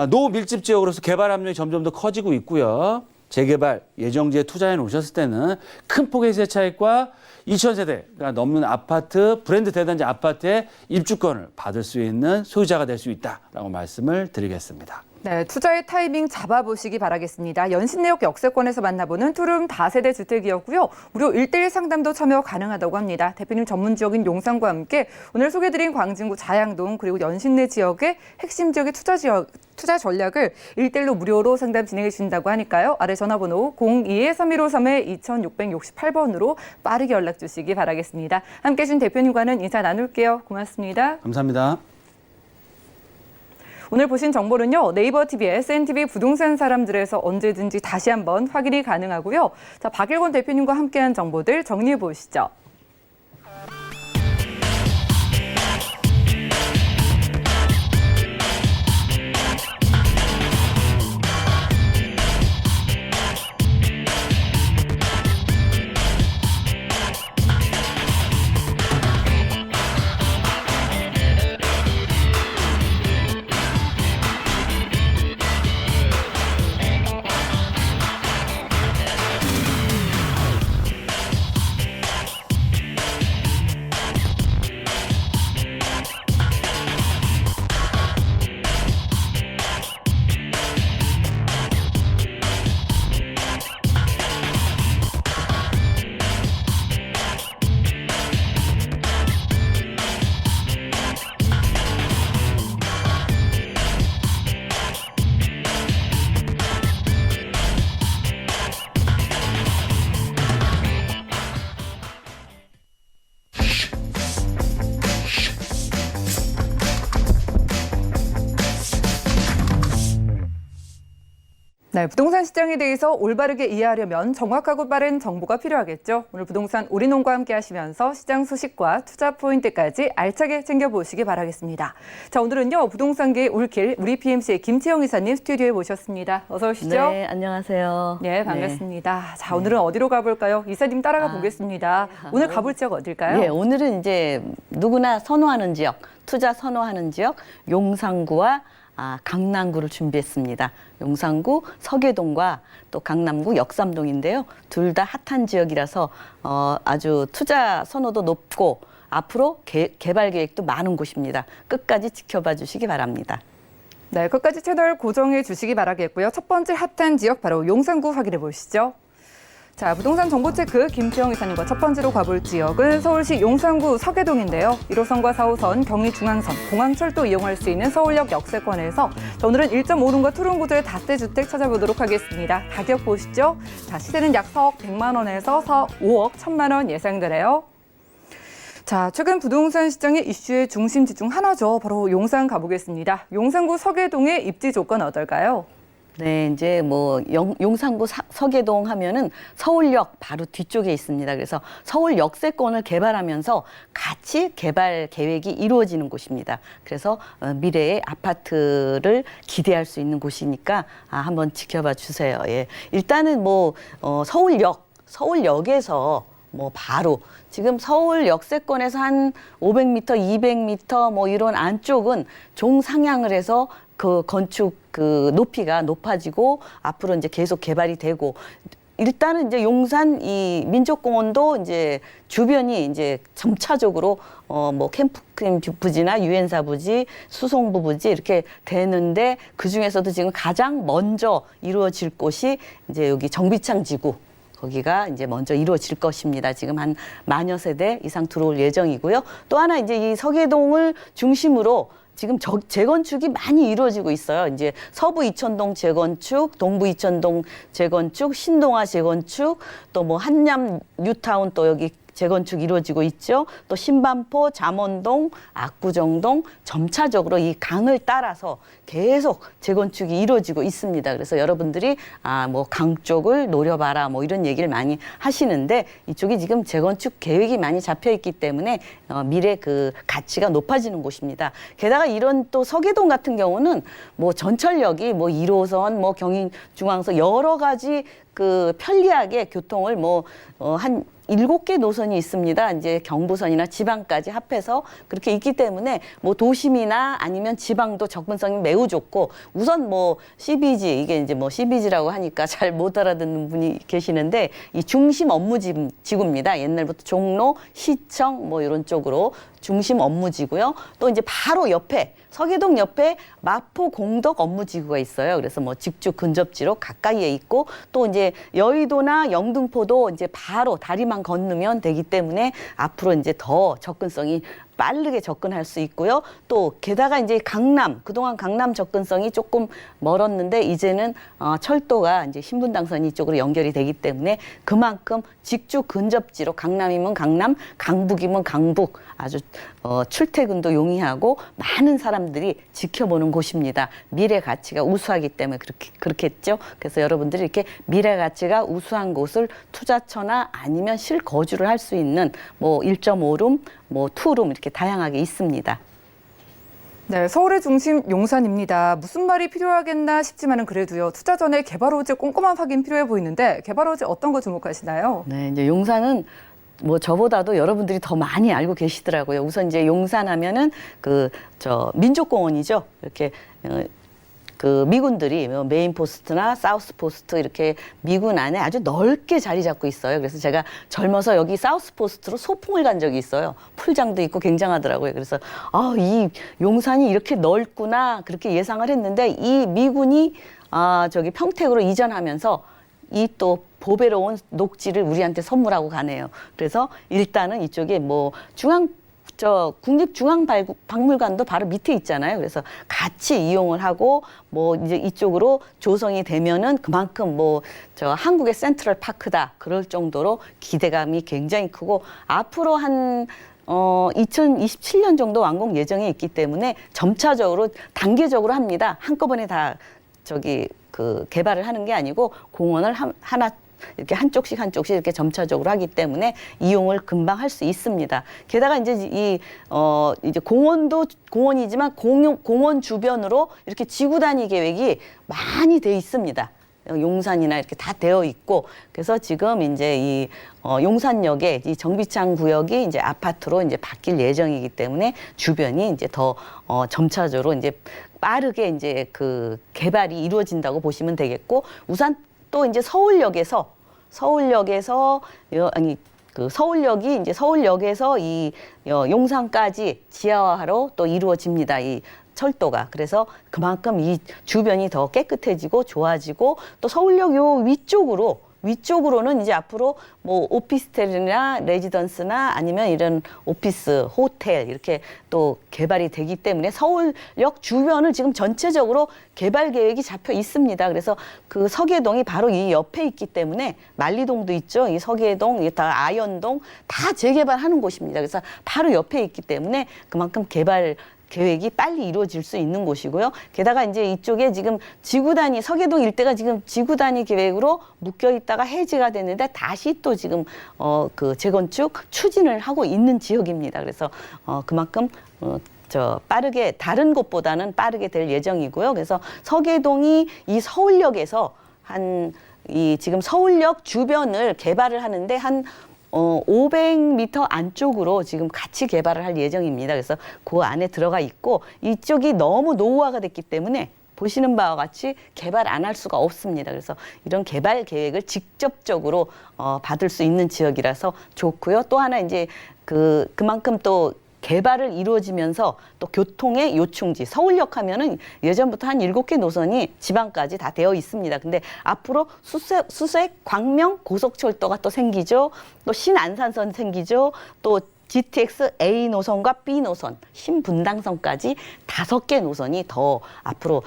노후 밀집 지역으로서 개발 압력이 점점 더 커지고 있고요. 재개발 예정지에 투자해 놓으셨을 때는 큰 폭의 시세 차익과 2,000세대가 넘는 아파트, 브랜드 대단지 아파트의 입주권을 받을 수 있는 소유자가 될 수 있다라고 말씀을 드리겠습니다. 네, 투자의 타이밍 잡아보시기 바라겠습니다. 연신내역 역세권에서 만나보는 투룸 다세대 주택이었고요. 무료 1:1 상담도 참여 가능하다고 합니다. 대표님 전문 지역인 용산과 함께 오늘 소개드린 광진구 자양동 그리고 연신내 지역의 핵심 지역의 투자 전략을 1:1로 무료로 상담 진행해 주신다고 하니까요. 아래 전화번호 02-3153-2668번으로 빠르게 연락 주시기 바라겠습니다. 함께해 주신 대표님과는 인사 나눌게요. 고맙습니다. 감사합니다. 오늘 보신 정보는요, 네이버 TV, SNTV 부동산 사람들에서 언제든지 다시 한번 확인이 가능하고요. 자, 박일권 대표님과 함께한 정보들 정리해 보시죠. 네, 부동산 시장에 대해서 올바르게 이해하려면 정확하고 빠른 정보가 필요하겠죠. 오늘 부동산 우리농과 함께 하시면서 시장 소식과 투자 포인트까지 알차게 챙겨보시기 바라겠습니다. 자, 오늘은요, 부동산계의 올킬, 우리 PMC의 김채영 이사님 스튜디오에 모셨습니다. 어서 오시죠. 네, 안녕하세요. 네, 반갑습니다. 자, 오늘은 어디로 가볼까요? 이사님 따라가 보겠습니다. 오늘 가볼 지역 어딜까요? 네, 오늘은 이제 누구나 선호하는 지역, 투자 선호하는 지역, 용산구와 강남구를 준비했습니다. 용산구 서계동과 또 강남구 역삼동인데요. 둘 다 핫한 지역이라서 아주 투자 선호도 높고 앞으로 개발 계획도 많은 곳입니다. 끝까지 지켜봐 주시기 바랍니다. 네, 끝까지 채널 고정해 주시기 바라겠고요. 첫 번째 핫한 지역 바로 용산구 확인해 보시죠. 자, 부동산 정보체크 김채영 이사님과 첫 번째로 가볼 지역은 서울시 용산구 서계동인데요. 1호선과 4호선, 경의중앙선, 공항철도 이용할 수 있는 서울역 역세권에서 오늘은 1.5룸과 투룸 구조의 다세주택 찾아보도록 하겠습니다. 가격 보시죠. 자, 시세는 약 4억 100만 원에서 5억 1000만 원 예상되네요. 자, 최근 부동산 시장의 이슈의 중심지 중 하나죠. 바로 용산 가보겠습니다. 용산구 서계동의 입지 조건 어떨까요? 네, 이제 뭐 용산구 서계동 하면은 서울역 바로 뒤쪽에 있습니다. 그래서 서울 역세권을 개발하면서 같이 개발 계획이 이루어지는 곳입니다. 그래서 미래의 아파트를 기대할 수 있는 곳이니까 한번 지켜봐 주세요. 예. 일단은 뭐 서울역에서 뭐 바로 지금 서울 역세권에서 한 500m, 200m 뭐 이런 안쪽은 종상향을 해서 그 건축 그 높이가 높아지고 앞으로 이제 계속 개발이 되고 일단은 이제 용산 이 민족공원도 이제 주변이 이제 점차적으로 뭐 캠프 부지나 유엔사 부지, 수송부 부지 이렇게 되는데 그 중에서도 지금 가장 먼저 이루어질 곳이 이제 여기 정비창 지구. 거기가 이제 먼저 이루어질 것입니다. 지금 한 10,000여 세대 이상 들어올 예정이고요. 또 하나 이제 이 서계동을 중심으로 지금 재건축이 많이 이루어지고 있어요. 이제 서부 이천동 재건축, 동부 이천동 재건축, 신동아 재건축, 또 뭐 한남 뉴타운 또 여기 재건축 이루어지고 있죠. 또 신반포, 잠원동, 압구정동 점차적으로 이 강을 따라서 계속 재건축이 이루어지고 있습니다. 그래서 여러분들이 뭐 강 쪽을 노려봐라 뭐 이런 얘기를 많이 하시는데 이쪽이 지금 재건축 계획이 많이 잡혀 있기 때문에 미래 그 가치가 높아지는 곳입니다. 게다가 이런 또 서계동 같은 경우는 뭐 전철역이 뭐 1호선, 뭐 경인중앙선 여러 가지 그 편리하게 교통을 한 7개 노선이 있습니다. 이제 경부선이나 지방까지 합해서 그렇게 있기 때문에 뭐 도심이나 아니면 지방도 접근성이 매우 좋고 우선 뭐 CBG 이게 이제 뭐 CBG라고 하니까 잘 못 알아듣는 분이 계시는데 이 중심 업무지구입니다. 옛날부터 종로, 시청 뭐 이런 쪽으로 중심 업무지고요. 또 이제 바로 옆에 서계동 옆에 마포 공덕 업무지구가 있어요. 그래서 뭐 직주 근접지로 가까이에 있고 또 이제 여의도나 영등포도 이제 바로 다리만 건너면 되기 때문에 앞으로 이제 더 접근성이 빠르게 접근할 수 있고요. 또 게다가 이제 강남, 그동안 강남 접근성이 조금 멀었는데 이제는 철도가 이제 신분당선 이쪽으로 연결이 되기 때문에 그만큼 직주 근접지로 강남이면 강남, 강북이면 강북 아주 출퇴근도 용이하고 많은 사람들이 지켜보는 곳입니다. 미래 가치가 우수하기 때문에 그렇겠죠. 그래서 여러분들이 이렇게 미래 가치가 우수한 곳을 투자처나 아니면 실거주를 할 수 있는 뭐 1.5룸, 뭐 2룸 이렇게 다양하게 있습니다. 네, 서울의 중심 용산입니다. 무슨 말이 필요하겠나 싶지만은 그래도요. 투자 전에 개발호지 꼼꼼한 확인 필요해 보이는데 개발호지 어떤 거 주목하시나요? 네, 이제 용산은 뭐 저보다도 여러분들이 더 많이 알고 계시더라고요. 우선 이제 용산 하면은 민족공원이죠. 이렇게 그 미군들이 메인 포스트나 사우스 포스트 이렇게 미군 안에 아주 넓게 자리 잡고 있어요. 그래서 제가 젊어서 여기 사우스 포스트로 소풍을 간 적이 있어요. 풀장도 있고 굉장하더라고요. 그래서 이 용산이 이렇게 넓구나 그렇게 예상을 했는데 이 미군이 저기 평택으로 이전하면서 이 또 보배로운 녹지를 우리한테 선물하고 가네요. 그래서 일단은 이쪽에 뭐 국립중앙박물관도 바로 밑에 있잖아요. 그래서 같이 이용을 하고 뭐 이제 이쪽으로 조성이 되면은 그만큼 한국의 센트럴 파크다 그럴 정도로 기대감이 굉장히 크고 앞으로 한 2027년 정도 완공 예정에 있기 때문에 점차적으로 단계적으로 합니다. 한꺼번에 다 개발을 하는 게 아니고 공원을 하나 이렇게 한쪽씩 이렇게 점차적으로 하기 때문에 이용을 금방 할 수 있습니다. 게다가 이제 이제 공원도 공원이지만 공원 주변으로 이렇게 지구 단위 계획이 많이 돼 있습니다. 용산이나 이렇게 다 되어 있고 그래서 지금 이제 이 용산역에 이 정비창 구역이 이제 아파트로 이제 바뀔 예정이기 때문에 주변이 이제 더 점차적으로 이제 빠르게 이제 그 개발이 이루어진다고 보시면 되겠고 우선 또 이제 서울역이 이제 서울역에서 이 용산까지 지하화로 또 이루어집니다. 이 철도가. 그래서 그만큼 이 주변이 더 깨끗해지고 좋아지고 또 서울역 요 위쪽으로는 이제 앞으로 뭐 오피스텔이나 레지던스나 아니면 이런 오피스, 호텔 이렇게 또 개발이 되기 때문에 서울역 주변을 지금 전체적으로 개발 계획이 잡혀 있습니다. 그래서 그 서계동이 바로 이 옆에 있기 때문에 만리동도 있죠. 이 서계동, 다 아현동 다 재개발하는 곳입니다. 그래서 바로 옆에 있기 때문에 그만큼 개발 계획이 빨리 이루어질 수 있는 곳이고요. 게다가 이제 이쪽에 지금 서계동 일대가 지금 지구 단위 계획으로 묶여 있다가 해지가 됐는데 다시 또 지금 재건축 추진을 하고 있는 지역입니다. 그래서 그만큼 빠르게 다른 곳보다는 빠르게 될 예정이고요. 그래서 서계동이 이 서울역에서 지금 서울역 주변을 개발을 하는데 500m 안쪽으로 지금 같이 개발을 할 예정입니다. 그래서 그 안에 들어가 있고 이쪽이 너무 노후화가 됐기 때문에 보시는 바와 같이 개발 안 할 수가 없습니다. 그래서 이런 개발 계획을 직접적으로 받을 수 있는 지역이라서 좋고요. 또 하나 이제 그만큼 또 개발을 이루어지면서 또 교통의 요충지, 서울역 하면은 예전부터 한 7개 노선이 지방까지 다 되어 있습니다. 근데 앞으로 수색, 광명 고속철도가 또 생기죠. 또 신안산선 생기죠. 또 GTX A 노선과 B 노선, 신분당선까지 5개 노선이 더 앞으로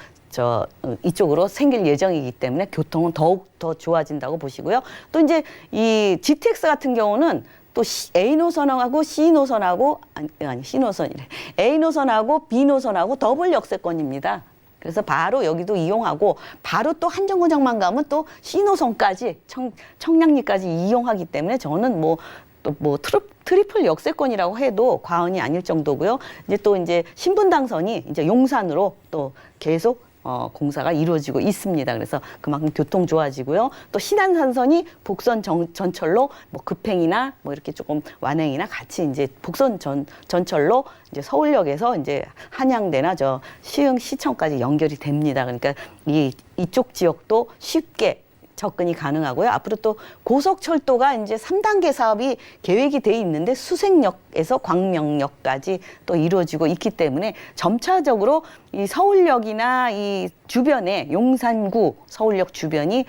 이쪽으로 생길 예정이기 때문에 교통은 더욱 더 좋아진다고 보시고요. 또 이제 이 GTX 같은 경우는 또 A 노선하고 C 노선하고 C 노선이래. A 노선하고 B 노선하고 더블 역세권입니다. 그래서 바로 여기도 이용하고 바로 또 한정거장만 가면 또 C 노선까지 청량리까지 이용하기 때문에 저는 트리플 역세권이라고 해도 과언이 아닐 정도고요. 이제 신분당선이 이제 용산으로 또 계속 공사가 이루어지고 있습니다. 그래서 그만큼 교통 좋아지고요. 또 신안산선이 복선 전철로 급행이나 이렇게 조금 완행이나 같이 이제 복선 전철로 이제 서울역에서 이제 한양대나 시흥 시청까지 연결이 됩니다. 그러니까 이쪽 지역도 쉽게 접근이 가능하고요. 앞으로 또 고속철도가 이제 3단계 사업이 계획이 돼 있는데 수색역에서 광명역까지 또 이루어지고 있기 때문에 점차적으로 이 서울역이나 이 주변에 용산구 서울역 주변이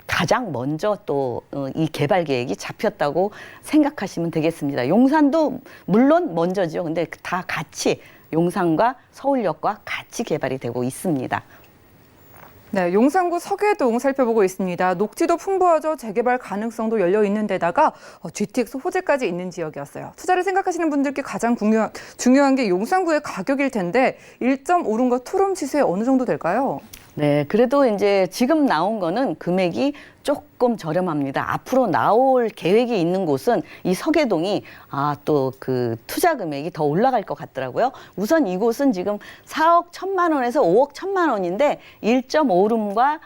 가장 먼저 또 이 개발 계획이 잡혔다고 생각하시면 되겠습니다. 용산도 물론 먼저죠. 근데 다 같이 용산과 서울역과 같이 개발이 되고 있습니다. 네, 용산구 서계동 살펴보고 있습니다. 녹지도 풍부하죠. 재개발 가능성도 열려 있는 데다가 GTX 호재까지 있는 지역이었어요. 투자를 생각하시는 분들께 가장 중요한 게 용산구의 가격일 텐데 1.5룸과 투룸 지수에 어느 정도 될까요? 네, 그래도 이제 지금 나온 거는 금액이 조금 저렴합니다. 앞으로 나올 계획이 있는 곳은 이 서계동이 또 그 투자 금액이 더 올라갈 것 같더라고요. 우선 이곳은 지금 4억 1천만 원에서 5억 1천만 원인데 1.5룸과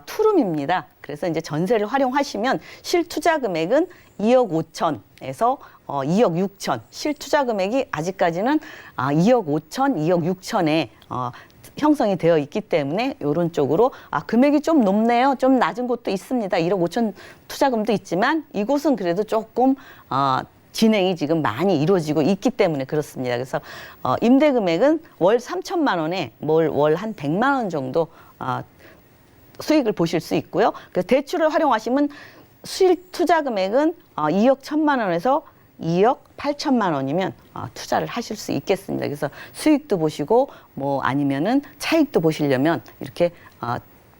투룸입니다. 그래서 이제 전세를 활용하시면 실투자 금액은 2억 5천에서 2억 6천. 실투자 금액이 아직까지는 2억 5천, 2억 6천에 형성이 되어 있기 때문에 이런 쪽으로 금액이 좀 높네요. 좀 낮은 곳도 있습니다. 1억 5천 투자금도 있지만 이곳은 그래도 조금 진행이 지금 많이 이루어지고 있기 때문에 그렇습니다. 그래서 임대 금액은 월 3천만 원에 월 한 100만 원 정도 수익을 보실 수 있고요. 그래서 대출을 활용하시면 수익 투자 금액은 2억 1천만 원에서 2억 8천만 원이면 투자를 하실 수 있겠습니다. 그래서 수익도 보시고 뭐 아니면은 차익도 보시려면 이렇게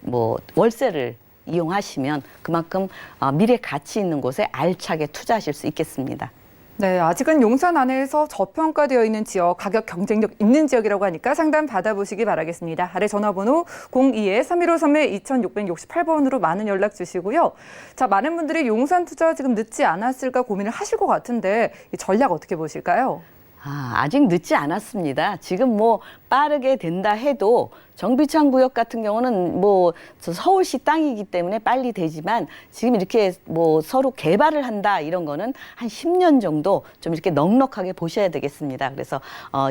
뭐 월세를 이용하시면 그만큼 미래 가치 있는 곳에 알차게 투자하실 수 있겠습니다. 네, 아직은 용산 안에서 저평가되어 있는 지역, 가격 경쟁력 있는 지역이라고 하니까 상담 받아보시기 바라겠습니다. 아래 전화번호 02-3153-2668번으로 많은 연락 주시고요. 자, 많은 분들이 용산 투자 지금 늦지 않았을까 고민을 하실 것 같은데 이 전략 어떻게 보실까요? 아직 늦지 않았습니다. 지금 뭐 빠르게 된다 해도 정비창 구역 같은 경우는 뭐 서울시 땅이기 때문에 빨리 되지만 지금 이렇게 뭐 서로 개발을 한다 이런 거는 한 10년 정도 좀 이렇게 넉넉하게 보셔야 되겠습니다. 그래서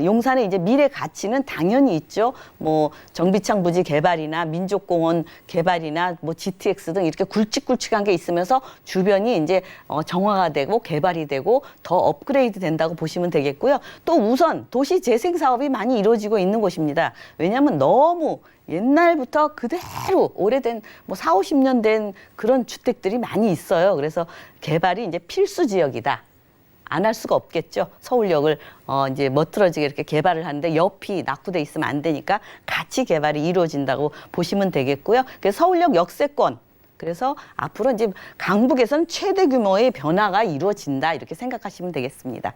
용산의 이제 미래 가치는 당연히 있죠. 뭐 정비창 부지 개발이나 민족공원 개발이나 뭐 GTX 등 이렇게 굵직굵직한 게 있으면서 주변이 이제 정화가 되고 개발이 되고 더 업그레이드 된다고 보시면 되겠고요. 또 우선 도시 재생 사업이 많이 이루어지고 있는 곳입니다. 왜냐하면 너무 옛날부터 그대로 오래된 뭐 4, 50년 된 그런 주택들이 많이 있어요. 그래서 개발이 이제 필수 지역이다. 안 할 수가 없겠죠. 서울역을 이제 멋들어지게 이렇게 개발을 하는데 옆이 낙후돼 있으면 안 되니까 같이 개발이 이루어진다고 보시면 되겠고요. 그래서 서울역 역세권. 그래서 앞으로 이제 강북에서는 최대 규모의 변화가 이루어진다. 이렇게 생각하시면 되겠습니다.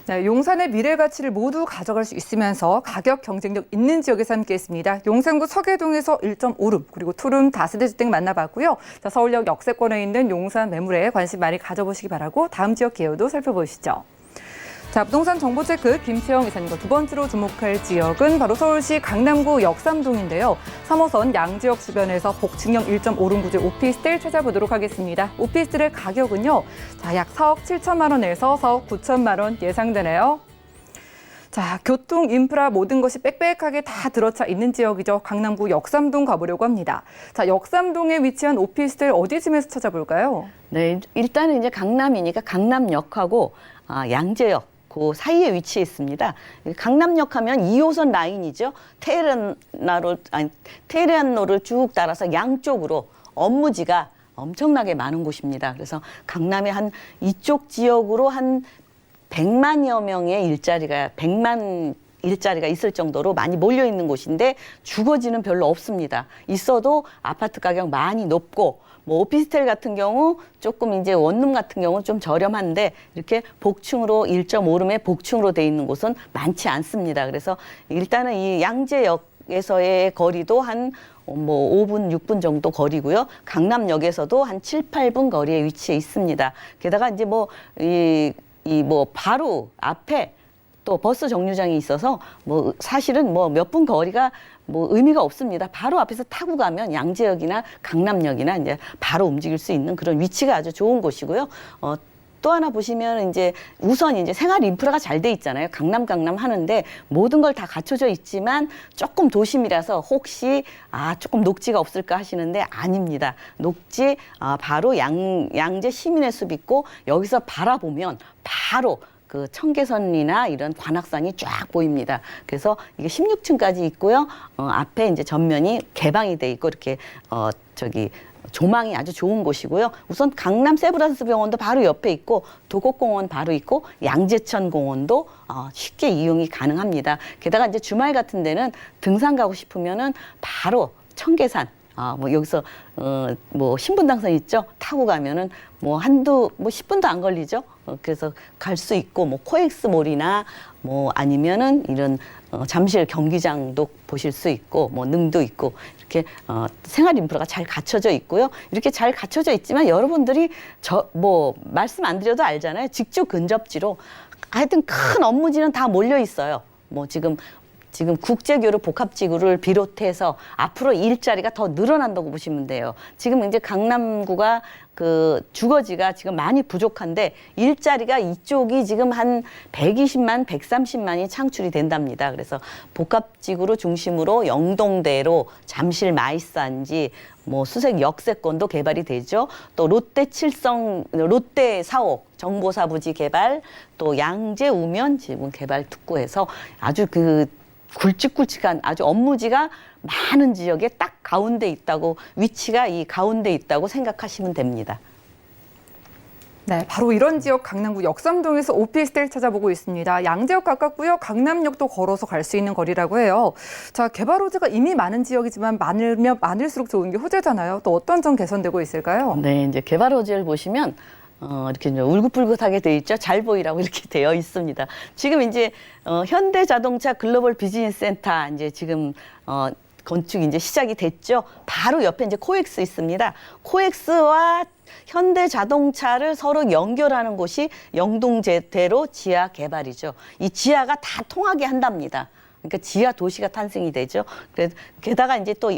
네, 용산의 미래 가치를 모두 가져갈 수 있으면서 가격 경쟁력 있는 지역에서 함께했습니다. 용산구 서계동에서 1.5룸 그리고 투룸 다세대 주택 만나봤고요. 자, 서울역 역세권에 있는 용산 매물에 관심 많이 가져보시기 바라고 다음 지역 기회도 살펴보시죠. 자, 부동산 정보 체크 김채영 이사님과 두 번째로 주목할 지역은 바로 서울시 강남구 역삼동인데요. 3호선 양지역 주변에서 복층형 1.5룸 구조 오피스텔 찾아보도록 하겠습니다. 오피스텔의 가격은요, 자, 약 4억 7천만 원에서 4억 9천만 원 예상되네요. 자, 교통, 인프라 모든 것이 빽빽하게 다 들어차 있는 지역이죠. 강남구 역삼동 가보려고 합니다. 자, 역삼동에 위치한 오피스텔 어디쯤에서 찾아볼까요? 네, 일단은 이제 강남이니까 강남역하고 양재역 그 사이에 위치해 있습니다. 강남역 하면 2호선 라인이죠. 테헤란로를 쭉 따라서 양쪽으로 업무지가 엄청나게 많은 곳입니다. 그래서 강남의 한 이쪽 지역으로 한 100만여 명의 일자리가 있을 정도로 많이 몰려 있는 곳인데 주거지는 별로 없습니다. 있어도 아파트 가격 많이 높고 뭐 오피스텔 같은 경우 조금 이제 원룸 같은 경우는 좀 저렴한데 이렇게 복층으로 1.5룸의 복층으로 돼 있는 곳은 많지 않습니다. 그래서 일단은 이 양재역에서의 거리도 한 뭐 5분, 6분 정도 거리고요. 강남역에서도 한 7, 8분 거리에 위치해 있습니다. 게다가 이제 뭐 바로 앞에 또 버스 정류장이 있어서 뭐 사실은 뭐 몇 분 거리가 뭐 의미가 없습니다. 바로 앞에서 타고 가면 양재역이나 강남역이나 이제 바로 움직일 수 있는 그런 위치가 아주 좋은 곳이고요. 또 하나 보시면 이제 우선 이제 생활 인프라가 잘 돼 있잖아요. 강남 하는데 모든 걸 다 갖춰져 있지만 조금 도심이라서 혹시 조금 녹지가 없을까 하시는데 아닙니다. 녹지 바로 양재 시민의 숲 있고 여기서 바라보면 바로 그 청계선이나 이런 관악산이 쫙 보입니다. 그래서 이게 16층까지 있고요. 앞에 이제 전면이 개방이 돼 있고 이렇게 조망이 아주 좋은 곳이고요. 우선 강남 세브란스 병원도 바로 옆에 있고 도곡공원 바로 있고 양재천 공원도 쉽게 이용이 가능합니다. 게다가 이제 주말 같은 데는 등산 가고 싶으면은 바로 청계산 뭐 여기서 뭐 신분당선 있죠? 타고 가면은 뭐 10분도 안 걸리죠. 그래서 갈 수 있고 뭐 코엑스몰이나 뭐 아니면은 이런 잠실 경기장도 보실 수 있고 뭐 능도 있고 이렇게 생활 인프라가 잘 갖춰져 있고요. 이렇게 잘 갖춰져 있지만 여러분들이 뭐 말씀 안 드려도 알잖아요. 직주 근접지로 하여튼 큰 업무지는 다 몰려 있어요. 뭐 지금 국제교류 복합지구를 비롯해서 앞으로 일자리가 더 늘어난다고 보시면 돼요. 지금 이제 강남구가 그 주거지가 지금 많이 부족한데 일자리가 이쪽이 지금 한 120만, 130만이 창출이 된답니다. 그래서 복합지구를 중심으로 영동대로 잠실 마이스안지 뭐 수색 역세권도 개발이 되죠. 또 롯데 4옥 정보사 부지 개발, 또 양재 우면 지금 개발 특구해서 아주 그 굵직굵직한 아주 업무지가 많은 지역에 딱 가운데 있다고, 위치가 이 가운데 있다고 생각하시면 됩니다. 네, 바로 이런 지역 강남구 역삼동에서 오피스텔 찾아보고 있습니다. 양재역 가깝고요. 강남역도 걸어서 갈 수 있는 거리라고 해요. 자, 개발 호재가 이미 많은 지역이지만 많으면 많을수록 좋은 게 호재잖아요. 또 어떤 점 개선되고 있을까요? 네, 이제 개발 호재를 보시면 이렇게 이제 울긋불긋하게 돼 있죠. 잘 보이라고 이렇게 되어 있습니다. 지금 이제 현대자동차 글로벌 비즈니스 센터 이제 지금 건축이 이제 시작이 됐죠. 바로 옆에 이제 코엑스 있습니다. 코엑스와 현대자동차를 서로 연결하는 곳이 영동제대로 지하 개발이죠. 이 지하가 다 통하게 한답니다. 그러니까 지하 도시가 탄생이 되죠. 게다가 이제 또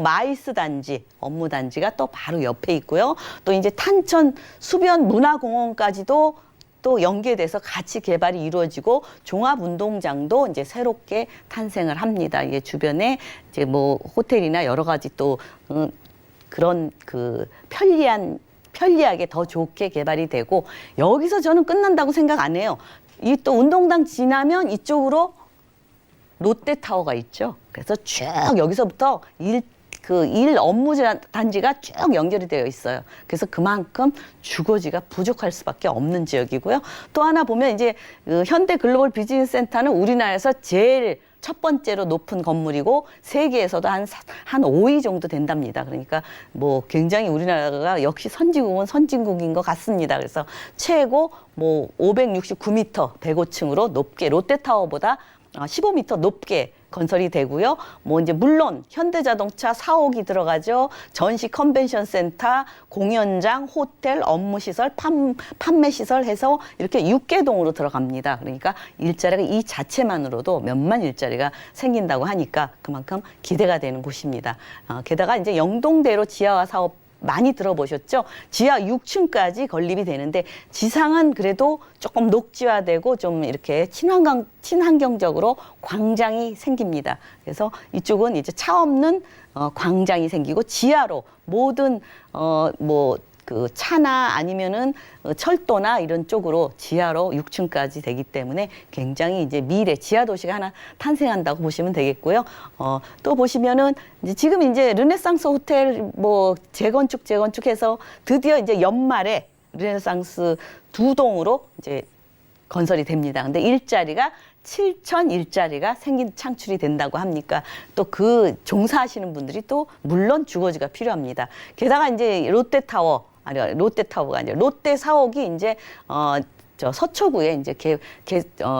마이스 단지, 업무 단지가 또 바로 옆에 있고요. 또 이제 탄천 수변 문화공원까지도 또 연계돼서 같이 개발이 이루어지고 종합운동장도 이제 새롭게 탄생을 합니다. 이게 주변에 이제 뭐 호텔이나 여러 가지 또 그런 그 편리하게 더 좋게 개발이 되고, 여기서 저는 끝난다고 생각 안 해요. 이 또 운동장 지나면 이쪽으로 롯데타워가 있죠. 그래서 쭉 여기서부터 일 업무 단지가 쭉 연결이 되어 있어요. 그래서 그만큼 주거지가 부족할 수밖에 없는 지역이고요. 또 하나 보면 이제 현대 글로벌 비즈니스 센터는 우리나라에서 제일 첫 번째로 높은 건물이고 세계에서도 한 5위 정도 된답니다. 그러니까 뭐 굉장히 우리나라가 역시 선진국은 선진국인 것 같습니다. 그래서 최고 뭐 569m 105층으로 높게 롯데타워보다 15m 높게 건설이 되고요. 뭐 이제 물론 현대자동차 4옥이 들어가죠. 전시 컨벤션 센터, 공연장, 호텔, 업무시설, 판매시설 해서 이렇게 6개 동으로 들어갑니다. 그러니까 일자리가 이 자체만으로도 몇만 일자리가 생긴다고 하니까 그만큼 기대가 되는 곳입니다. 게다가 이제 영동대로 지하화 사업 많이 들어보셨죠? 지하 6층까지 건립이 되는데 지상은 그래도 조금 녹지화되고 좀 이렇게 친환경적으로 광장이 생깁니다. 그래서 이쪽은 이제 차 없는 광장이 생기고 지하로 모든 그 차나 아니면은 철도나 이런 쪽으로 지하로 6층까지 되기 때문에 굉장히 이제 미래 지하 도시가 하나 탄생한다고 보시면 되겠고요. 또 보시면은 이제 지금 이제 르네상스 호텔 뭐 재건축해서 드디어 이제 연말에 르네상스 2동으로 이제 건설이 됩니다. 근데 일자리가 7천 일자리가 창출이 된다고 합니까? 또 그 종사하시는 분들이 또 물론 주거지가 필요합니다. 게다가 이제 롯데타워가 아니라 롯데 4옥이 이제 저 서초구에 이제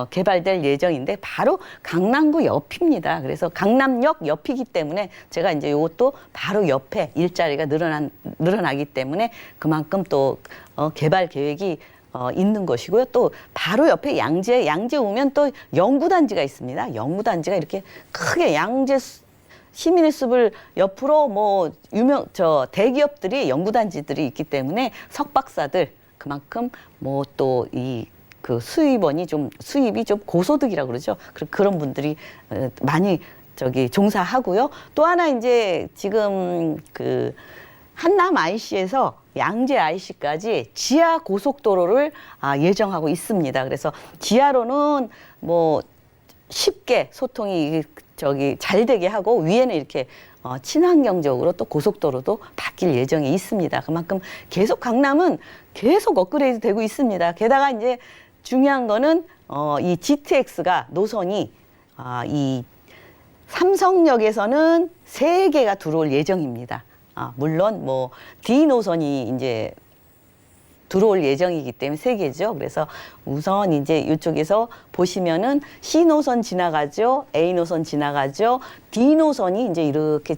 개발될 예정인데 바로 강남구 옆입니다. 그래서 강남역 옆이기 때문에 제가 이제 이것도 바로 옆에 일자리가 늘어나기 때문에 그만큼 또 개발 계획이 있는 것이고요. 또 바로 옆에 양재 오면 또 연구단지가 있습니다. 연구단지가 이렇게 크게 양재 시민의 숲을 옆으로 뭐 대기업들이 연구단지들이 있기 때문에 석박사들 그만큼 뭐 또 그 수입이 좀 고소득이라고 그러죠. 그런 분들이 많이 종사하고요. 또 하나 이제 지금 그 한남 IC에서 양재 IC까지 지하 고속도로를 예정하고 있습니다. 그래서 지하로는 뭐 쉽게 소통이 잘 되게 하고 위에는 이렇게 친환경적으로 또 고속도로도 바뀔 예정이 있습니다. 그만큼 계속 강남은 계속 업그레이드 되고 있습니다. 게다가 이제 중요한 거는 이 GTX가 노선이 이 삼성역에서는 3개가 들어올 예정입니다. 물론 뭐 D 노선이 이제 들어올 예정이기 때문에 3개죠. 그래서 우선 이제 이쪽에서 보시면은 C 노선 지나가죠, A 노선 지나가죠, D 노선이 이제 이렇게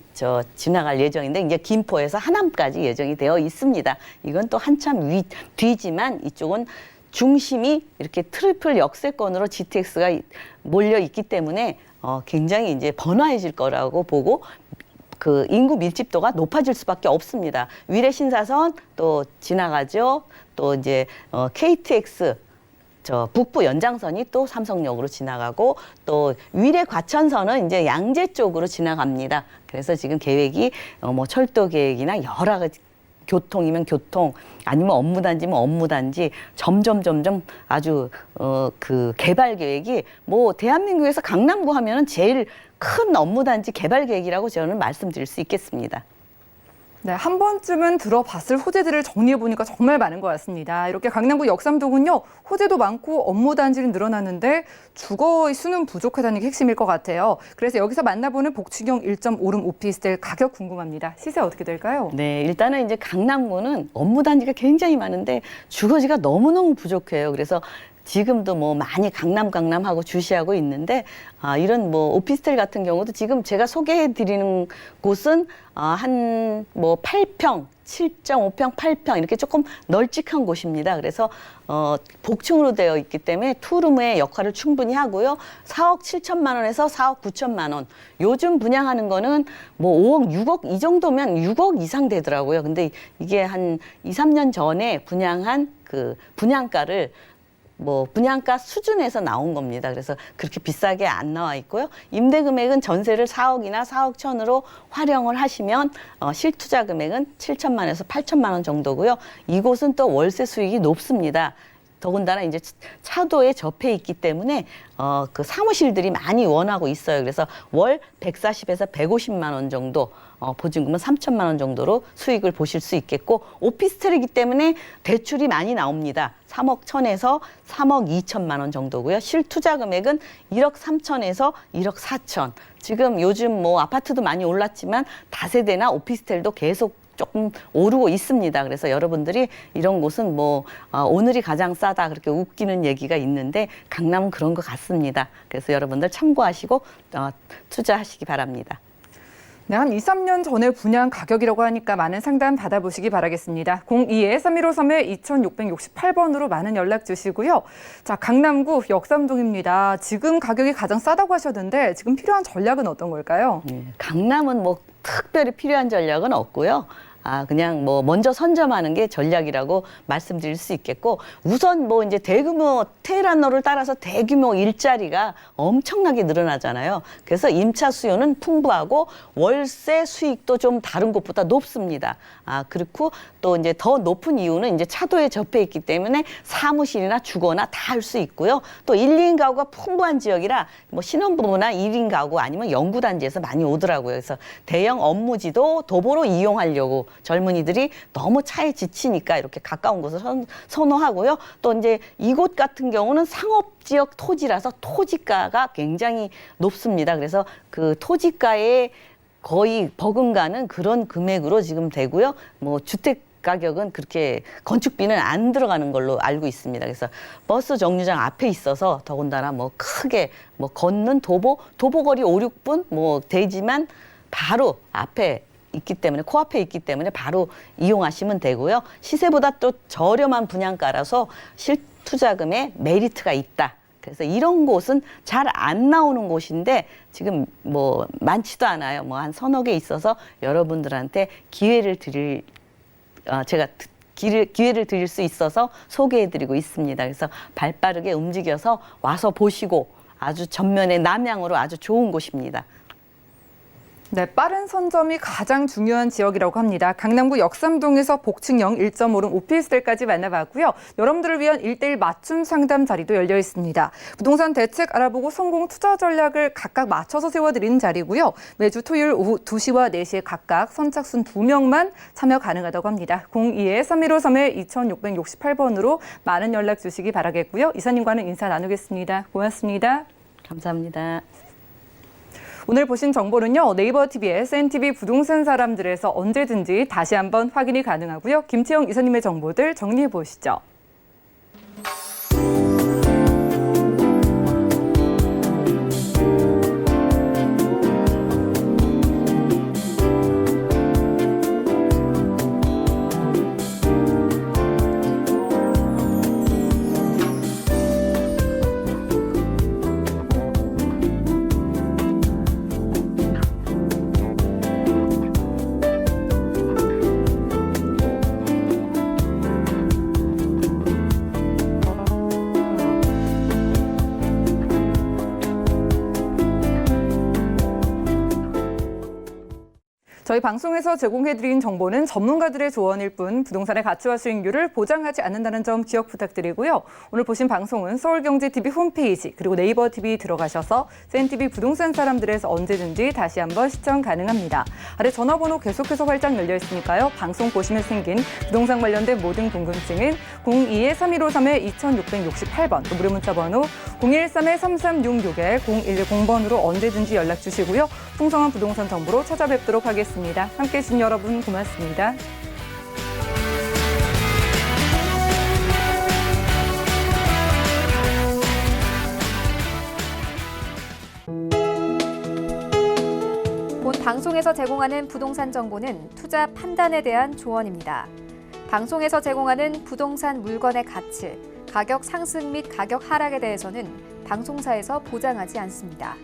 지나갈 예정인데 이제 김포에서 하남까지 예정이 되어 있습니다. 이건 또 한참 뒤지만 이쪽은 중심이 이렇게 트리플 역세권으로 GTX가 몰려 있기 때문에 굉장히 이제 번화해질 거라고 보고. 그 인구 밀집도가 높아질 수밖에 없습니다. 위례 신사선 또 지나가죠. 또 이제 KTX 북부 연장선이 또 삼성역으로 지나가고 또 위례 과천선은 이제 양재 쪽으로 지나갑니다. 그래서 지금 계획이 뭐 철도 계획이나 여러 가지 교통이면 교통 아니면 업무단지면 업무단지 점점 아주 그 개발 계획이 뭐 대한민국에서 강남구 하면은 제일 큰 업무단지 개발 계획이라고 저는 말씀드릴 수 있겠습니다. 네, 한 번쯤은 들어봤을 호재들을 정리해보니까 정말 많은 것 같습니다. 이렇게 강남구 역삼동은요, 호재도 많고 업무 단지는 늘어났는데 주거의 수는 부족하다는 게 핵심일 것 같아요. 그래서 여기서 만나보는 복층형 1.5룸 오피스텔 가격 궁금합니다. 시세 어떻게 될까요? 네, 일단은 이제 강남구는 업무 단지가 굉장히 많은데 주거지가 너무너무 부족해요. 그래서 지금도 뭐 많이 강남하고 주시하고 있는데 이런 뭐 오피스텔 같은 경우도 지금 제가 소개해 드리는 곳은 한 뭐 8평, 7.5평, 8평 이렇게 조금 널찍한 곳입니다. 그래서 복층으로 되어 있기 때문에 투룸의 역할을 충분히 하고요. 4억 7천만 원에서 4억 9천만 원. 요즘 분양하는 거는 뭐 5억, 6억 이 정도면 6억 이상 되더라고요. 근데 이게 한 2, 3년 전에 분양한 그 분양가를 뭐 분양가 수준에서 나온 겁니다. 그래서 그렇게 비싸게 안 나와 있고요. 임대 금액은 전세를 4억이나 4억 천으로 활용을 하시면 실투자 금액은 7천만에서 8천만 원 정도고요. 이곳은 또 월세 수익이 높습니다. 더군다나 이제 차도에 접해 있기 때문에 그 사무실들이 많이 원하고 있어요. 그래서 월 140에서 150만 원 정도, 보증금은 3천만 원 정도로 수익을 보실 수 있겠고 오피스텔이기 때문에 대출이 많이 나옵니다. 3억 1천에서 3억 2천만 원 정도고요. 실투자 금액은 1억 3천에서 1억 4천. 지금 요즘 뭐 아파트도 많이 올랐지만 다세대나 오피스텔도 계속 조금 오르고 있습니다. 그래서 여러분들이 이런 곳은 뭐 오늘이 가장 싸다 그렇게 웃기는 얘기가 있는데 강남은 그런 것 같습니다. 그래서 여러분들 참고하시고 투자하시기 바랍니다. 네, 한 2, 3년 전에 분양 가격이라고 하니까 많은 상담 받아보시기 바라겠습니다. 02-3153-2668번으로 많은 연락 주시고요. 자, 강남구 역삼동입니다. 지금 가격이 가장 싸다고 하셨는데 지금 필요한 전략은 어떤 걸까요? 강남은 뭐 특별히 필요한 전략은 없고요. 그냥 뭐 먼저 선점하는 게 전략이라고 말씀드릴 수 있겠고 우선 뭐 이제 대규모 테헤란로를 따라서 대규모 일자리가 엄청나게 늘어나잖아요. 그래서 임차 수요는 풍부하고 월세 수익도 좀 다른 곳보다 높습니다. 그렇고 또 이제 더 높은 이유는 이제 차도에 접해 있기 때문에 사무실이나 주거나 다 할 수 있고요. 또 1, 2인 가구가 풍부한 지역이라 뭐 신혼부부나 1인 가구 아니면 연구단지에서 많이 오더라고요. 그래서 대형 업무지도 도보로 이용하려고 젊은이들이 너무 차에 지치니까 이렇게 가까운 곳을 선호하고요. 또 이제 이곳 같은 경우는 상업지역 토지라서 토지가가 굉장히 높습니다. 그래서 그 토지가에 거의 버금가는 그런 금액으로 지금 되고요. 뭐 주택 가격은 그렇게 건축비는 안 들어가는 걸로 알고 있습니다. 그래서 버스 정류장 앞에 있어서 더군다나 뭐 크게 뭐 걷는 도보거리 5, 6분 뭐 되지만 바로 앞에 있기 때문에 코앞에 있기 때문에 바로 이용하시면 되고요. 시세보다 또 저렴한 분양가라서 실투자금에 메리트가 있다. 그래서 이런 곳은 잘 안 나오는 곳인데 지금 뭐 많지도 않아요. 뭐 한 서너 개 있어서 여러분들한테 기회를 드릴 수 있어서 소개해드리고 있습니다. 그래서 발빠르게 움직여서 와서 보시고 아주 전면의 남향으로 아주 좋은 곳입니다. 네, 빠른 선점이 가장 중요한 지역이라고 합니다. 강남구 역삼동에서 복층형 1.5룸 오피스텔까지 만나봤고요. 여러분들을 위한 1:1 맞춤 상담 자리도 열려 있습니다. 부동산 대책 알아보고 성공 투자 전략을 각각 맞춰서 세워드리는 자리고요. 매주 토요일 오후 2시와 4시에 각각 선착순 2명만 참여 가능하다고 합니다. 02-3153-2668번으로 많은 연락 주시기 바라겠고요. 이사님과는 인사 나누겠습니다. 고맙습니다. 감사합니다. 오늘 보신 정보는요. 네이버 TV의 SNTV 부동산 사람들에서 언제든지 다시 한번 확인이 가능하고요. 김채영 이사님의 정보들 정리해 보시죠. 저희 방송에서 제공해드린 정보는 전문가들의 조언일 뿐 부동산의 가치와 수익률을 보장하지 않는다는 점 기억 부탁드리고요. 오늘 보신 방송은 서울경제TV 홈페이지 그리고 네이버 TV 들어가셔서 SNTV 부동산 사람들에서 언제든지 다시 한번 시청 가능합니다. 아래 전화번호 계속해서 활짝 열려 있으니까요. 방송 보시면 생긴 부동산 관련된 모든 궁금증은 02-3153-2668번 또 무료 문자번호 013-3366-0110번으로 언제든지 연락 주시고요. 풍성한 부동산 정보로 찾아뵙도록 하겠습니다. 함께해 주신 여러분 고맙습니다. 본 방송에서 제공하는 부동산 정보는 투자 판단에 대한 조언입니다. 방송에서 제공하는 부동산 물건의 가치, 가격 상승 및 가격 하락에 대해서는 방송사에서 보장하지 않습니다.